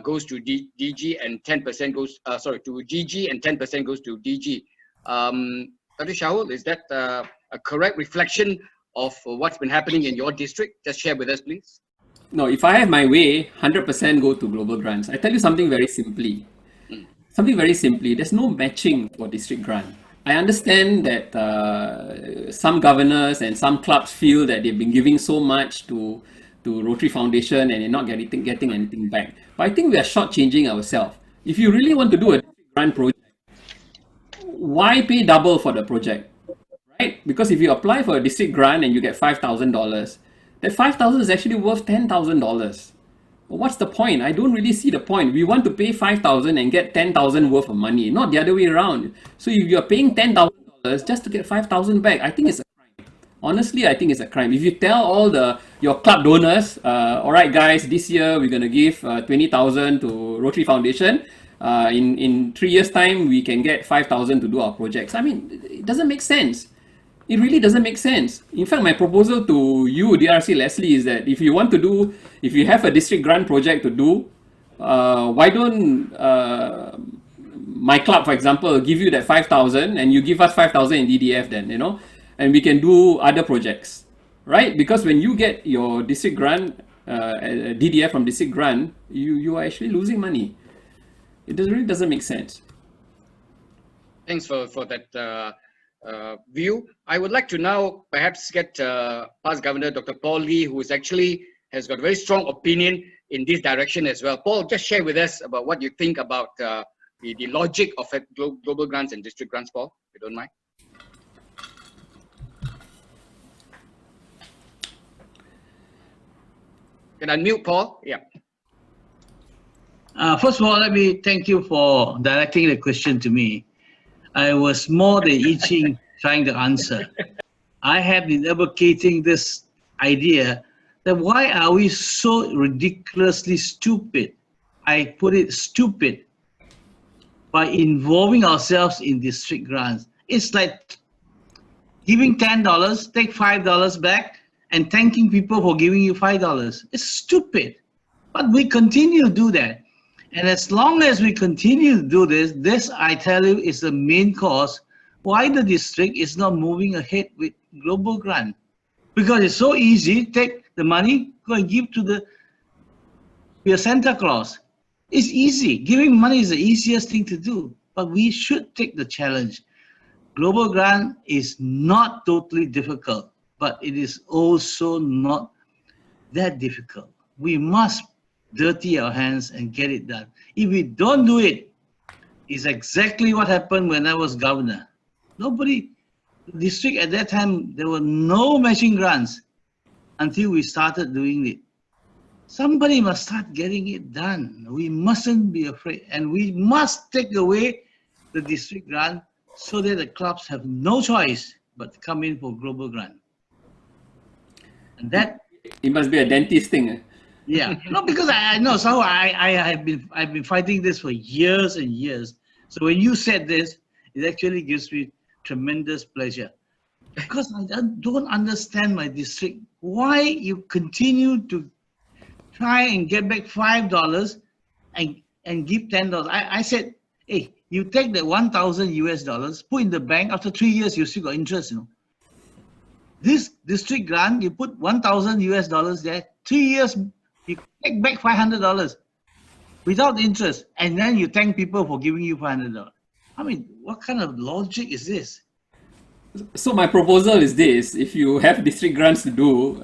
goes to DG and 10% goes, to GG and 10% goes to DG. Dr. Shahul, is that a correct reflection of what's been happening in your district? Just share with us, please. No, if I have my way, 100% go to global grants. I tell you something very simply. There's no matching for district grant. I understand that some governors and some clubs feel that they've been giving so much to Rotary Foundation and they're not getting anything back. But I think we are shortchanging ourselves. If you really want to do a grant project, why pay double for the project, right? Because if you apply for a district grant and you get $5,000, that $5,000 is actually worth $10,000. Well, what's the point? I don't really see the point. We want to pay $5,000 and get $10,000 worth of money, not the other way around. So if you're paying $10,000 just to get $5,000 back, I think it's a crime. honestly, I think it's a crime. If you tell all your club donors, all right, guys, this year we're gonna give 20,000 to Rotary Foundation. In 3 years' time, we can get 5,000 to do our projects. I mean, it doesn't make sense. It really doesn't make sense. In fact, my proposal to you, DRC Leslie, is that if you have a district grant project to do, why don't my club, for example, give you that 5,000 and you give us 5,000 in DDF then, and we can do other projects, right? Because when you get your district grant, DDF from district grant, you are actually losing money. It really doesn't make sense. Thanks for that view. I would like to now perhaps get past Governor Dr. Paul Lee, who has got a very strong opinion in this direction as well. Paul, just share with us about what you think about the logic of global grants and district grants, Paul, if you don't mind. Can I unmute Paul? Yeah. First of all, let me thank you for directing the question to me. I was more than itching trying to answer. I have been advocating this idea that why are we so ridiculously stupid? I put it stupid by involving ourselves in district grants. It's like giving $10, take $5 back, and thanking people for giving you $5. It's stupid, but we continue to do that. And as long as we continue to do this I tell you is the main cause why the district is not moving ahead with global grant. Because it's so easy, take the money, go and give to your Santa Claus. It's easy. Giving money is the easiest thing to do, but we should take the challenge. Global grant is not totally difficult, but it is also not that difficult. We must dirty our hands and get it done. If we don't do it, it's exactly what happened when I was governor. The district at that time, there were no matching grants until we started doing it. Somebody must start getting it done. We mustn't be afraid, and we must take away the district grant so that the clubs have no choice but to come in for global grant. And that it must be a dentist thing. Yeah, no, because I know. So I've been fighting this for years and years. So when you said this, it actually gives me tremendous pleasure, because I don't understand my district why you continue to try and get back $5 and give $10. I said, hey, you take the $1,000 put in the bank. After 3 years, you still got interest. This district grant, you put $1,000 there. 3 years. You take back $500 without interest, and then you thank people for giving you $500. I mean, what kind of logic is this? So my proposal is this: if you have district grants to do,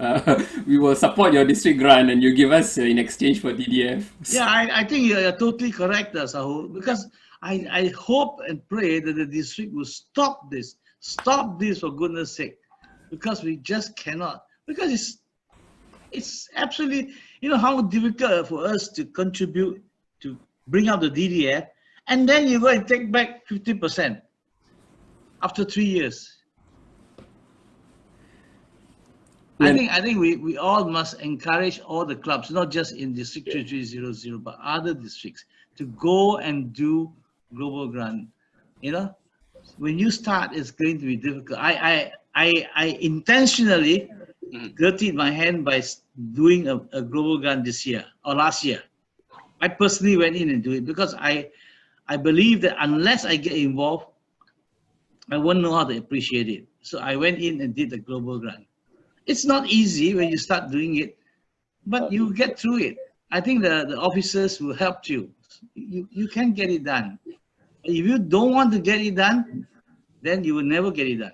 we will support your district grant, and you give us in exchange for DDF. Yeah, I think you're totally correct, Shahul, because I hope and pray that the district will stop this for goodness sake, because we just cannot. Because it's absolutely, how difficult for us to contribute to bring out the DDF, and then you go and take back 50% after 3 years. I think we all must encourage all the clubs, not just in District 3300, but other districts, to go and do global grant. When you start, it's going to be difficult. I intentionally dirtied my hand by doing a global grant this year or last year. I personally went in and do it because I believe that unless I get involved, I won't know how to appreciate it. So I went in and did the global grant. It's not easy when you start doing it, but you get through it. I think the officers will help you. You can get it done. If you don't want to get it done, then you will never get it done.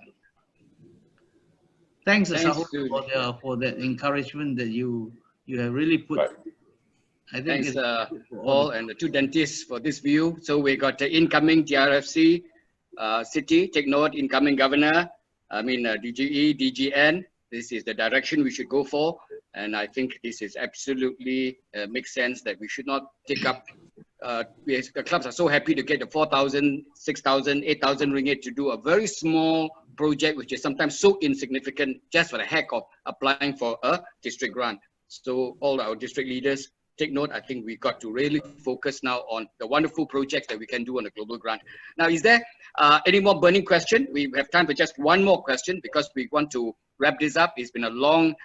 Thanks Shahul, for that encouragement that you have really put. Right. I think thanks Paul and the two dentists for this view. So we got the incoming TRFC city, take note, incoming governor, DGE, DGN. This is the direction we should go for. And I think this is absolutely makes sense that we should not take up, the clubs are so happy to get the 4,000, 6,000, 8,000 ringgit to do a very small project which is sometimes so insignificant just for the heck of applying for a district grant. So all our district leaders, take note. I think we got to really focus now on the wonderful projects that we can do on a global grant. Now, is there any more burning question? We have time for just one more question because we want to wrap this up. It's been a long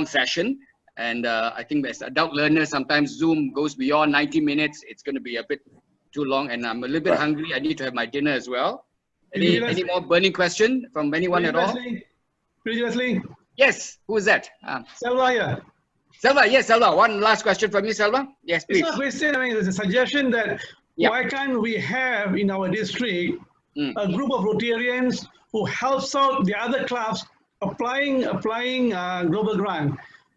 session. And I think as adult learners, sometimes Zoom goes beyond 90 minutes. It's going to be a bit too long, and I'm a little bit hungry. I need to have my dinner as well. Any more burning question from anyone at all? Yes, who is that? Selva here. Selva, yes, Selva. One last question from you, Selva. Yes, please. It's not a question, I mean, it's a suggestion that why can't we have in our district a group of Rotarians who helps out the other clubs applying global grant,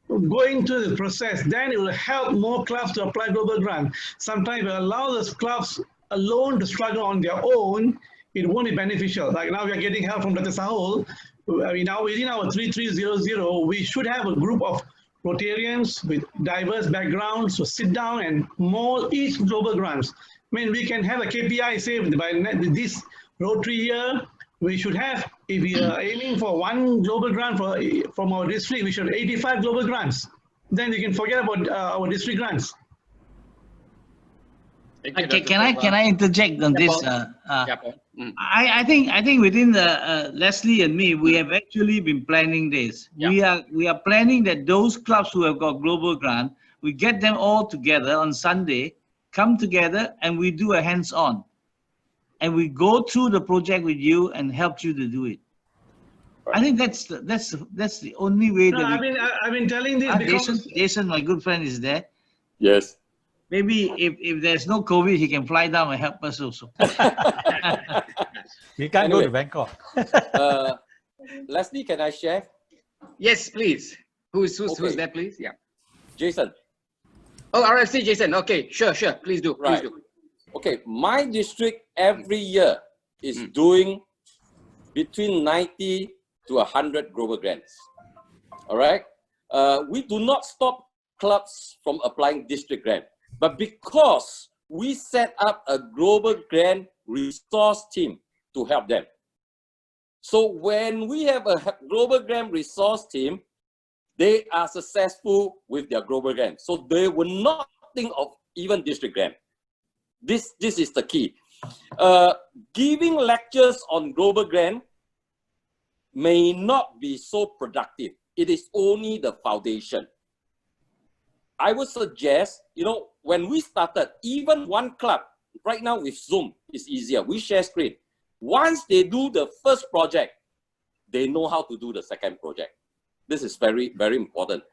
going through the process. Then it will help more clubs to apply global grant. Sometimes it allows those clubs alone to struggle on their own. It won't be beneficial. Like now we are getting help from Dr. Shahul. I mean, now within our 3300, we should have a group of Rotarians with diverse backgrounds to sit down and mold each global grants. I mean, we can have a KPI, say, by this Rotary year, we should have, if we are aiming for one global grant from our district, we should have 85 global grants. Then we can forget about our district grants. Can I interject on this? I think within the Leslie and me, we have actually been planning this. We are planning that those clubs who have got global grant, we get them all together on Sunday, come together, and we do a hands-on, and we go through the project with you and help you to do it. I think that's the only way. No, I've been telling this because Jason, my good friend, is there. Yes. Maybe if there's no COVID, he can fly down and help us also. We can't go to Bangkok. Leslie, can I share? Yes, please. Who's there, please? Yeah. Jason. Oh, RFC, Jason. Okay, sure. Please do. Right. Please do. Okay, my district every year is doing between 90 to 100 global grants. All right. We do not stop clubs from applying district grant. But because we set up a global grant resource team to help them. So when we have a global grant resource team, they are successful with their global grant. So they will not think of even district grant. This is the key. Giving lectures on global grant may not be so productive. It is only the foundation. I would suggest, when we started, even one club, right now with Zoom, is easier. We share screen. Once they do the first project, they know how to do the second project. This is very, very important.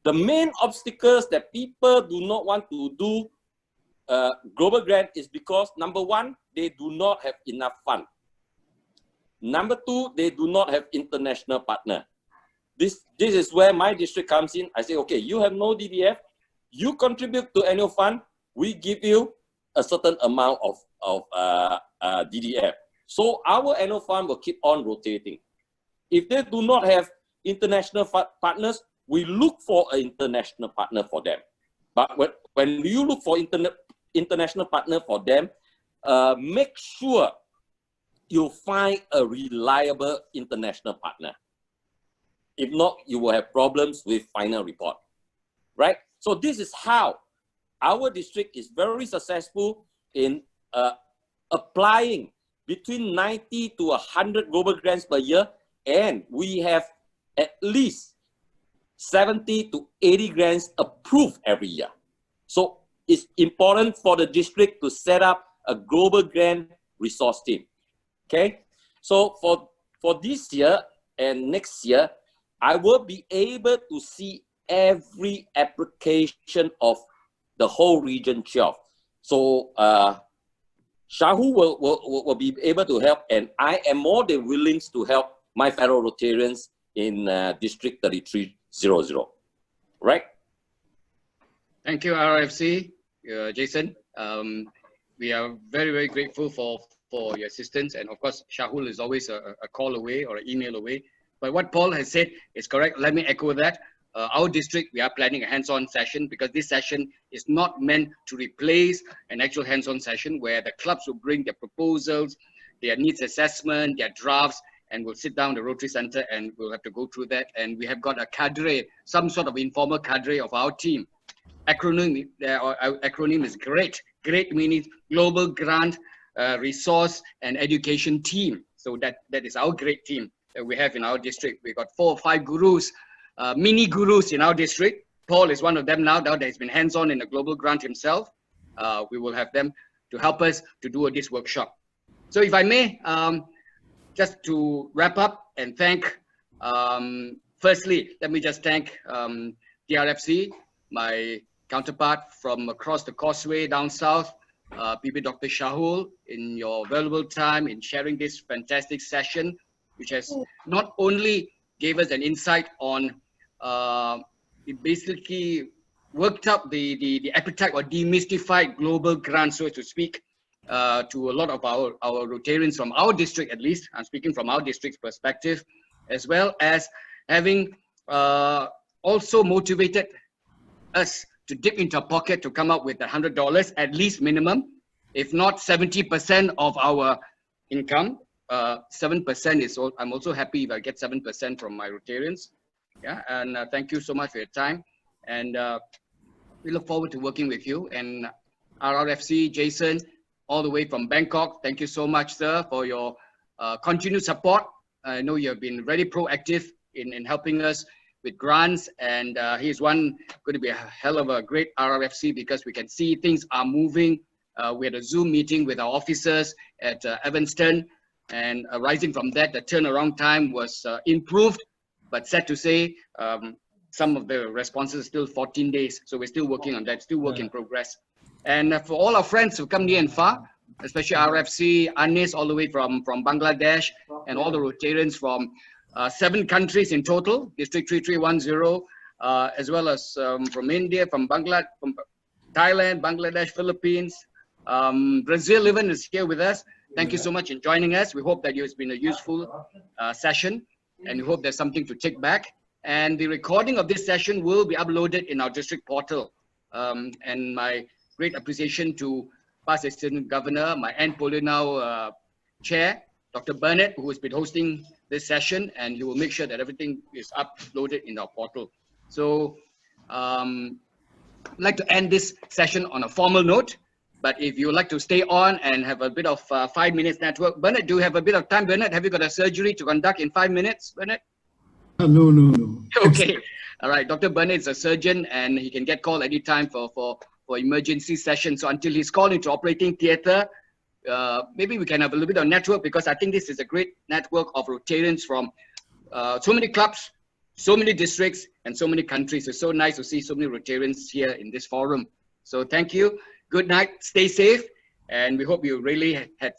The main obstacles that people do not want to do global grant is because, number one, they do not have enough fund. Number two, they do not have international partner. This is where my district comes in. I say, okay, you have no DDF. You contribute to annual fund, we give you a certain amount of DDF. So our annual fund will keep on rotating. If they do not have international partners, we look for an international partner for them. But when you look for international partner for them, make sure you find a reliable international partner. If not, you will have problems with final report, right? So this is how our district is very successful in applying between 90 to 100 global grants per year, and we have at least 70 to 80 grants approved every year. So it's important for the district to set up a global grant resource team. Okay, so for this year and next year, I will be able to see every application of the whole region 12. So Shahul will be able to help, and I am more than willing to help my fellow Rotarians in District 3300. Right? Thank you, RFC, Jason. We are very, very grateful for your assistance, and of course, Shahul is always a call away or an email away. But what Paul has said is correct. Let me echo that. Our district, we are planning a hands-on session because this session is not meant to replace an actual hands-on session where the clubs will bring their proposals, their needs assessment, their drafts, and we'll sit down at the Rotary Center and we'll have to go through that. And we have got a cadre, some sort of informal cadre of our team. Acronym, our acronym is GREAT. GREAT meaning Global Grant Resource and Education Team. So that is our great team that we have in our district. We've got 4 or 5 gurus, mini gurus in our district. Paul is one of them now that has been hands-on in the global grant himself. We will have them to help us to do this workshop. So if I may, just to wrap up and thank, firstly, let me just thank DRFC, my counterpart from across the causeway down south, PB Dr. Shahul, in your valuable time in sharing this fantastic session, which has not only gave us an insight on, it basically worked up the appetite or demystified global grants, so to speak, to a lot of our Rotarians from our district, at least. I'm speaking from our district's perspective, as well as having also motivated us to dip into our pocket to come up with $100 at least minimum, if not 70% of our income. 7% is all. I'm also happy if I get 7% from my Rotarians. Yeah, and thank you so much for your time. And we look forward to working with you. And RRFC, Jason, all the way from Bangkok, thank you so much, sir, for your continued support. I know you have been very proactive in helping us with grants, and he's going to be a hell of a great RRFC because we can see things are moving. We had a Zoom meeting with our officers at Evanston, and arising from that, the turnaround time was improved, but sad to say, some of the responses are still 14 days. So we're still working on that, still work in progress. And for all our friends who come near and far, especially RFC, Anis, all the way from Bangladesh, and all the Rotarians from 7 countries in total, District 3310, as well as from India, from Thailand, Bangladesh, Philippines, Brazil even is here with us. Thank you so much for joining us. We hope that it's been a useful session, and we hope there's something to take back. And the recording of this session will be uploaded in our district portal. And my great appreciation to past Assistant Governor, my Ann Polynau Chair, Dr. Burnett, who has been hosting this session, and he will make sure that everything is uploaded in our portal. So I'd like to end this session on a formal note, but if you would like to stay on and have a bit of 5 minutes network. Bernard, do you have a bit of time, Bernard? Have you got a surgery to conduct in 5 minutes, Bernard? No. Okay. All right. Dr. Bernard is a surgeon, and he can get called anytime for emergency sessions. So until he's called into operating theater, maybe we can have a little bit of network, because I think this is a great network of Rotarians from so many clubs, so many districts, and so many countries. It's so nice to see so many Rotarians here in this forum. So thank you. Good night. Stay safe. And we hope you really had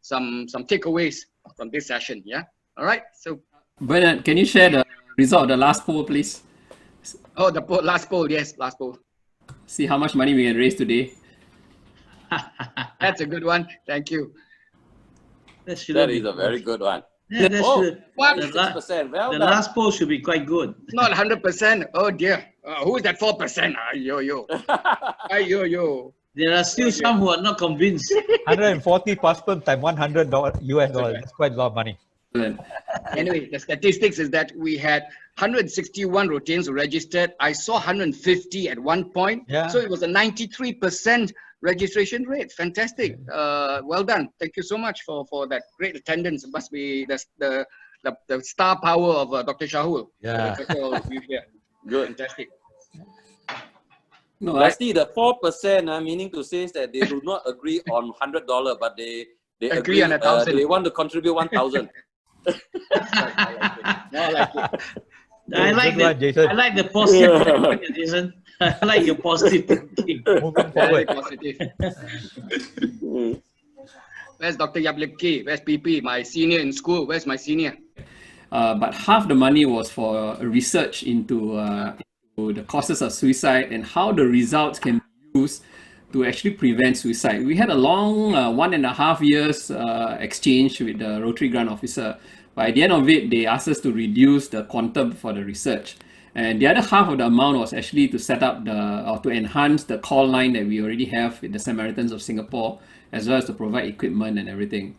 some takeaways from this session. Yeah. All right. So Bernard, can you share the result of the last poll, please? Oh, the last poll. Yes, last poll. See how much money we can raise today. That's a good one. Thank you. That is a very good one. Yeah, that should, What? the, 6%. Well the done. last poll should be quite good. Not 100%. Oh dear. Who is that 4%? Yo. Yo. There are still some who are not convinced. 140 passport times $100 US dollars. That's quite a lot of money. Anyway, the statistics is that we had 161 Rotarians who registered. I saw 150 at one point. Yeah. So it was a 93% registration rate. Fantastic. Well done. Thank you so much for that great attendance. It must be the star power of Dr. Shahul. Yeah. Good. Fantastic. No, actually, the 4%, meaning to say is that they do not agree on $100, but they agree on 1,000. They want to contribute 1,000. I like the positive thinking, Jason. I like your positive thinking. Moving Very forward. positive. Where's Dr. Yabliki? Where's PP? My senior in school. Where's my senior? But half the money was for research into the causes of suicide and how the results can be used to actually prevent suicide. We had a long 1.5 years exchange with the Rotary Grant Officer. By the end of it, they asked us to reduce the quantum for the research. And the other half of the amount was actually to set up to enhance the call line that we already have with the Samaritans of Singapore, as well as to provide equipment and everything.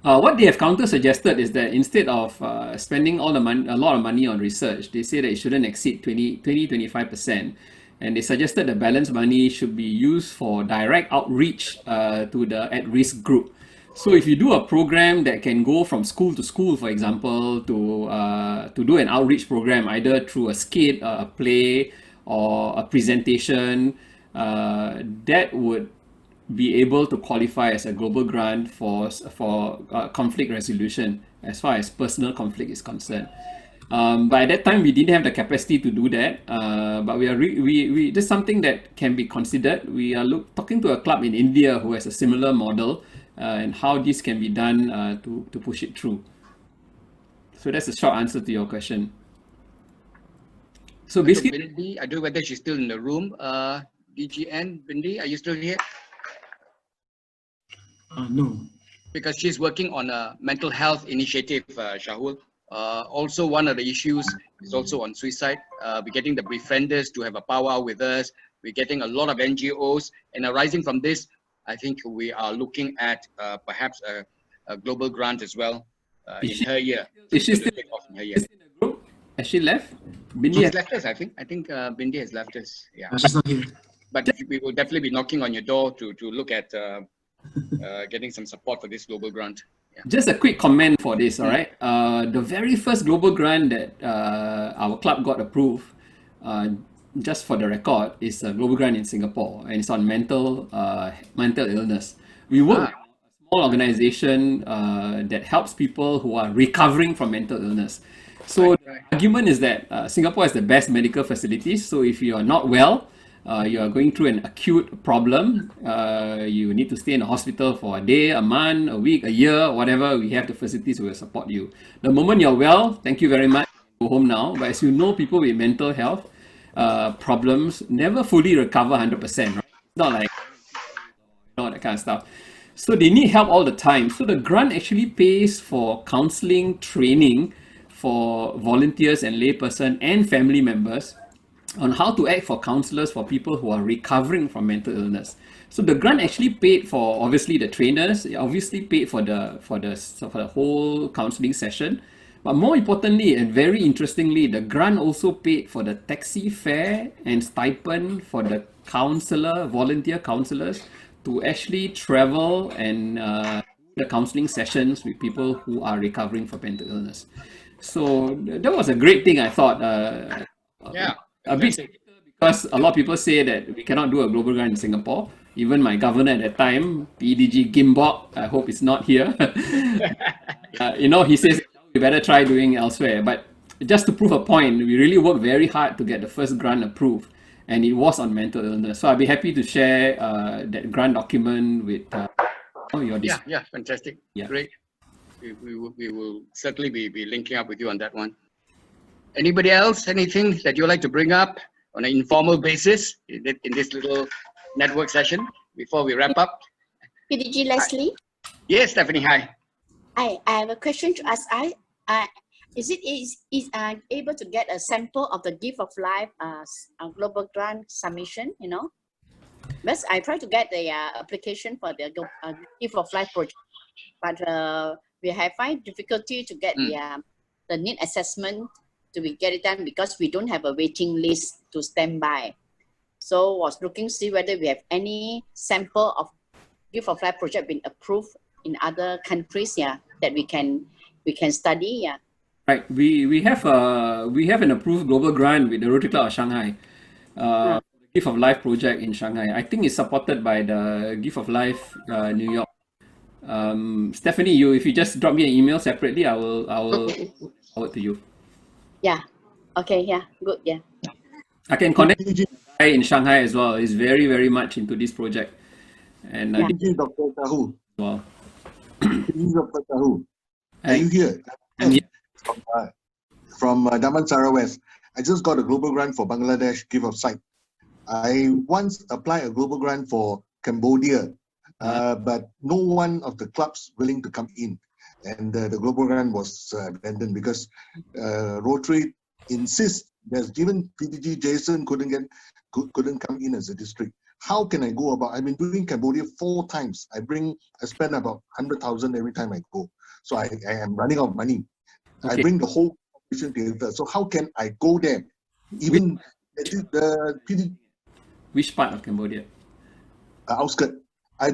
What they have counter-suggested is that instead of spending all the money, a lot of money on research, they say that it shouldn't exceed 20-25%. And they suggested the balance money should be used for direct outreach to the at-risk group. So if you do a program that can go from school to school, for example, to do an outreach program, either through a skit, a play, or a presentation, that would be able to qualify as a global grant for conflict resolution as far as personal conflict is concerned. But at that time, we didn't have the capacity to do that. But this is something that can be considered. We are talking to a club in India who has a similar model and how this can be done to push it through. So that's a short answer to your question. So basically, Bindi, I don't know whether she's still in the room. DGN, Bindi, are you still here? No. Because she's working on a mental health initiative, Shahul. Also, one of the issues is also on suicide. We're getting the befrienders to have a powwow with us. We're getting a lot of NGOs, and arising from this, I think we are looking at perhaps a global grant as well in her year. Is she still in the group? Has she left? Bindi She's left us, I think. I think Bindi has left us. Yeah. She's not here. But we will definitely be knocking on your door to look at getting some support for this global grant. Yeah. Just a quick comment for this, all right? The very first global grant that our club got approved, just for the record, is a global grant in Singapore, and it's on mental illness. We work with a small organization that helps people who are recovering from mental illness. So the argument is that Singapore has the best medical facilities. So if you are not well, you are going through an acute problem, you need to stay in the hospital for a day, a month, a week, a year, whatever, we have the facilities will support you. The moment you're well, thank you very much, go home now. But as you know, people with mental health problems never fully recover 100%, right? It's not like, that kind of stuff. So they need help all the time. So the grant actually pays for counseling training for volunteers and layperson and family members on how to act for counselors for people who are recovering from mental illness. So the grant actually paid for obviously the trainers, it obviously paid for the whole counseling session, but more importantly and very interestingly, the grant also paid for the taxi fare and stipend for the volunteer counselors to actually travel and the counseling sessions with people who are recovering from mental illness. So that was a great thing, I thought. Yeah. A bit because a lot of people say that we cannot do a global grant in Singapore. Even my governor at that time, PDG Gimbok, I hope it's not here. He says we better try doing elsewhere. But just to prove a point, we really worked very hard to get the first grant approved, and it was on mental illness. So I'll be happy to share that grant document with your district. Yeah, fantastic. Yeah. Great. We will certainly be linking up with you on that one. Anybody else? Anything that you'd like to bring up on an informal basis in this little network session before we wrap up? PDG Leslie? Yes, Stephanie, hi. I have a question to ask. Is able to get a sample of the Gift of Life global grant submission, Because I tried to get the application for the Gift of Life project, but we have find difficulty to get the need assessment to get it done because we don't have a waiting list to stand by. So was looking to see whether we have any sample of Gift of Life project been approved in other countries, that we can study, Right. We have an approved global grant with the Rotary Club of Shanghai, the Gift of Life project in Shanghai. I think it's supported by the Gift of Life New York. Stephanie, if you just drop me an email separately, I will forward to you. Yeah. Okay. Yeah. Good. Yeah. I can connect the guy in Shanghai as well. He's very, very much into this project. And Dr. Shahul. Well. Dr. Shahul. Are you here? I'm here. From Daman Sarawak. I just got a global grant for Bangladesh Gift of Sight. I once applied a global grant for Cambodia, but no one of the clubs willing to come in. And the global grant was abandoned because Rotary insists that even PDG Jason couldn't come in as a district. how can I go about? I've been doing Cambodia 4 times. I spend about 100,000 every time I go. So I am running out of money. Okay. I bring the whole population together. So how can I go there? Even the PD, Which part of Cambodia? outskirt. I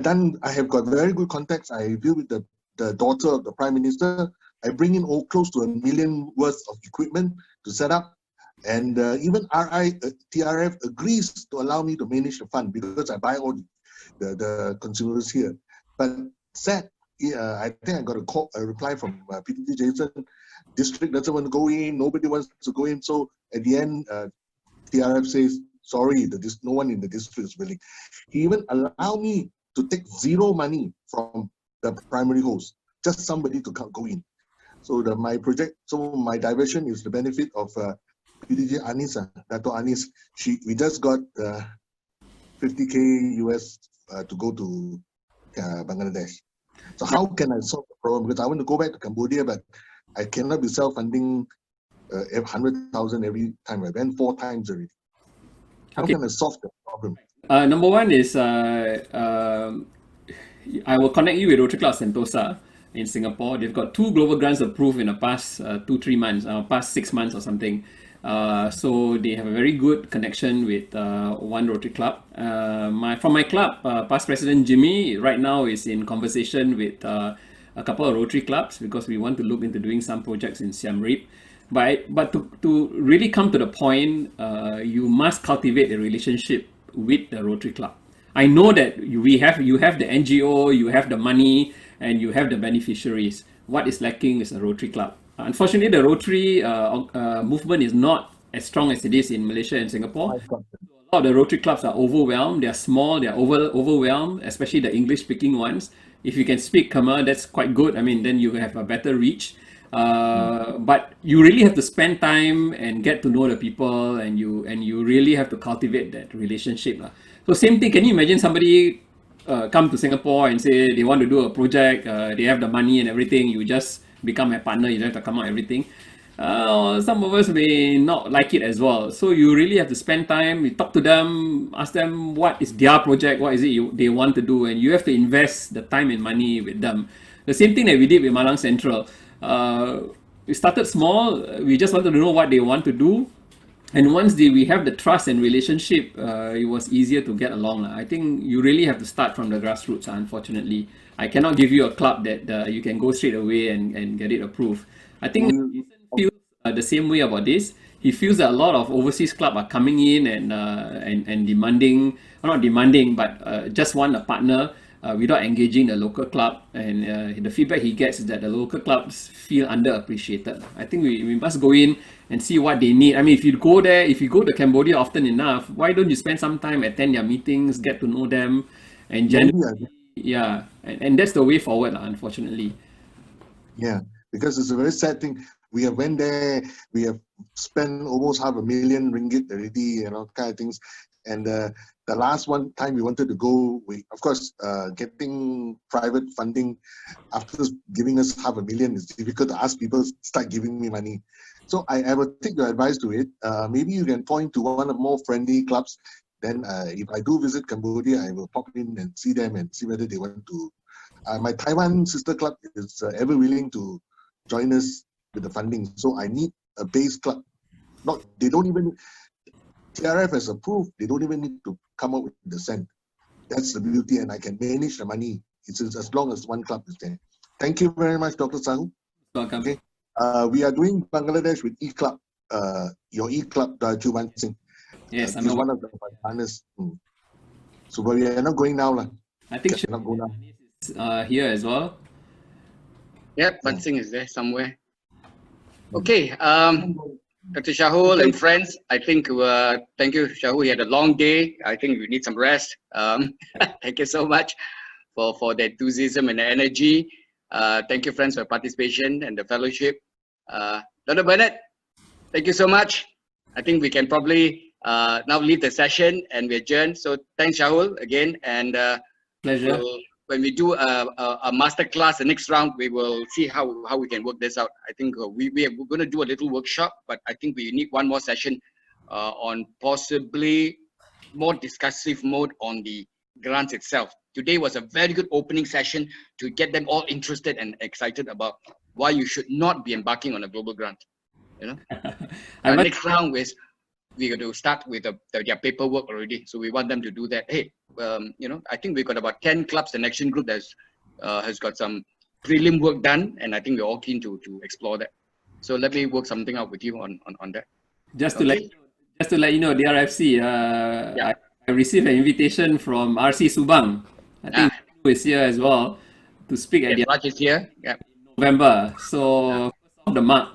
have got very good contacts. I deal with the daughter of the Prime Minister. I bring in close to $1 million worth of equipment to set up. And even TRF agrees to allow me to manage the fund because I buy all the consumers here. But sad, I think I got a reply from PTG Jason. District doesn't want to go in. Nobody wants to go in. So at the end, TRF says, sorry, no one in the district is willing. He even allowed me to take zero money from the primary host, just somebody to go in. So my diversion is the benefit of PDG Anis, Dato Anis. We just got 50K US to go to Bangladesh. So how can I solve the problem? Because I want to go back to Cambodia, but I cannot be self-funding 100,000 every time. I went 4 times already. How can I solve the problem? Number one is I will connect you with Rotary Club Sentosa in Singapore. They've got 2 global grants approved in the past 2-3 months, past 6 months or something. So they have a very good connection with one Rotary Club. From my club, past President Jimmy right now is in conversation with a couple of Rotary clubs because we want to look into doing some projects in Siem Reap. But to really come to the point, you must cultivate a relationship with the Rotary Club. I know that you have the NGO, you have the money, and you have the beneficiaries. What is lacking is a Rotary Club. Unfortunately, the Rotary movement is not as strong as it is in Malaysia and Singapore. A lot of the Rotary clubs are overwhelmed. They are small. They are overwhelmed, especially the English-speaking ones. If you can speak Khmer, that's quite good. I mean, then you have a better reach. But you really have to spend time and get to know the people, and you really have to cultivate that relationship. So same thing. Can you imagine somebody come to Singapore and say they want to do a project? They have the money and everything. You just become a partner. You don't have to come out everything. Some of us may not like it as well. So you really have to spend time. You talk to them, ask them what is their project, what is it they want to do, and you have to invest the time and money with them. The same thing that we did with Malang Central. We started small. We just wanted to know what they want to do. And once we have the trust and relationship, it was easier to get along. I think you really have to start from the grassroots, unfortunately. I cannot give you a club that you can go straight away and get it approved. I think Jason feels the same way about this. He feels that a lot of overseas clubs are coming in and demanding, or not demanding, but just want a partner without engaging the local club. And the feedback he gets is that the local clubs feel underappreciated. I think we must go in and see what they need. I mean, if you go to Cambodia often enough, why don't you spend some time, attend their meetings, get to know them, and generally, yeah, and that's the way forward, unfortunately. Yeah, because it's a very sad thing. We have went there, we have spent almost $500,000 ringgit already, kind of things. And the last time we wanted to go, of course, getting private funding after giving us $500,000 is difficult to ask people start giving me money. So I will take your advice to it. Maybe you can point to one of more friendly clubs. Then if I do visit Cambodia, I will pop in and see them and see whether they want to. My Taiwan sister club is ever willing to join us with the funding. So I need a base club. They don't even, TRF has approved, they don't even need to come up with the cent. That's the beauty, and I can manage the money. It's as long as one club is there. Thank you very much, Dr. Shahul. Welcome. Okay. We are doing Bangladesh with E-Club, your E-Club, Juban Singh. Yes, he's one of the partners. So we are not going now. I think Shahul is here as well. Yep, Ban Singh is there somewhere. Okay, Dr. Shahul and friends, I think, thank you, Shahul. We had a long day. I think we need some rest. Thank you so much for the enthusiasm and the energy. Thank you, friends, for your participation and the fellowship. Dr. Bernard, thank you so much. I think we can probably now leave the session and we adjourn. So thanks, Shahul, again. And pleasure. When we do a master class, the next round, we will see how we can work this out. I think we're going to do a little workshop, but I think we need one more session on possibly more discussive mode on the grants itself. Today was a very good opening session to get them all interested and excited about why you should not be embarking on a global grant. You know, next round is we're going to start with their paperwork already. So we want them to do that. Hey, you know, I think we've got about 10 clubs and action group that has got some prelim work done, and I think we're all keen to explore that. So let me work something out with you on that. Just to let you know, DRFC, I received an invitation from RC Subang. I think he is here as well to speak at the Raj is here. Yeah. November. So first of the month.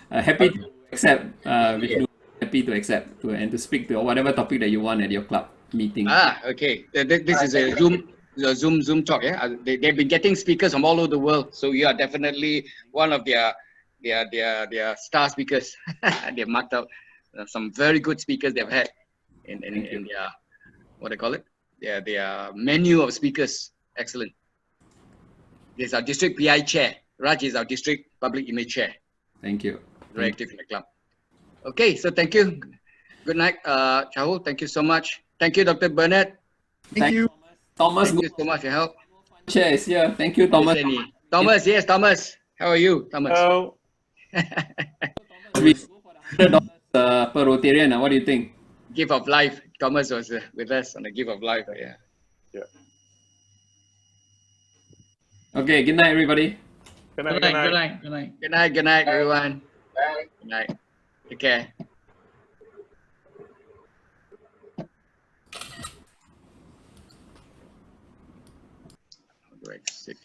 Happy to accept. Vishnu, happy to accept and to speak to whatever topic that you want at your club meeting. Okay. This is a Zoom talk. Yeah, they've been getting speakers from all over the world. So you are definitely one of their star speakers. They've marked out some very good speakers they've had in their, what do you call it? Their menu of speakers. Excellent. This is our district PI chair. Raj is our district public image chair. Thank you. Very active in the club. Okay, so thank you. Good night, Shahul. Thank you so much. Thank you, Dr. Burnett. Thank you. Thomas. Thank you so much for your help. Chair is here. Thank you, Thomas. Thomas, yes, Thomas. How are you, Thomas? Hello. We go for the $100 per Rotarian. What do you think? Gift of life. Thomas was with us on the gift of life. Yeah. Okay. Good night, everybody. Good night. Good night. Good night. Good night. Good night, everyone. Good night. Take care. How do I exit?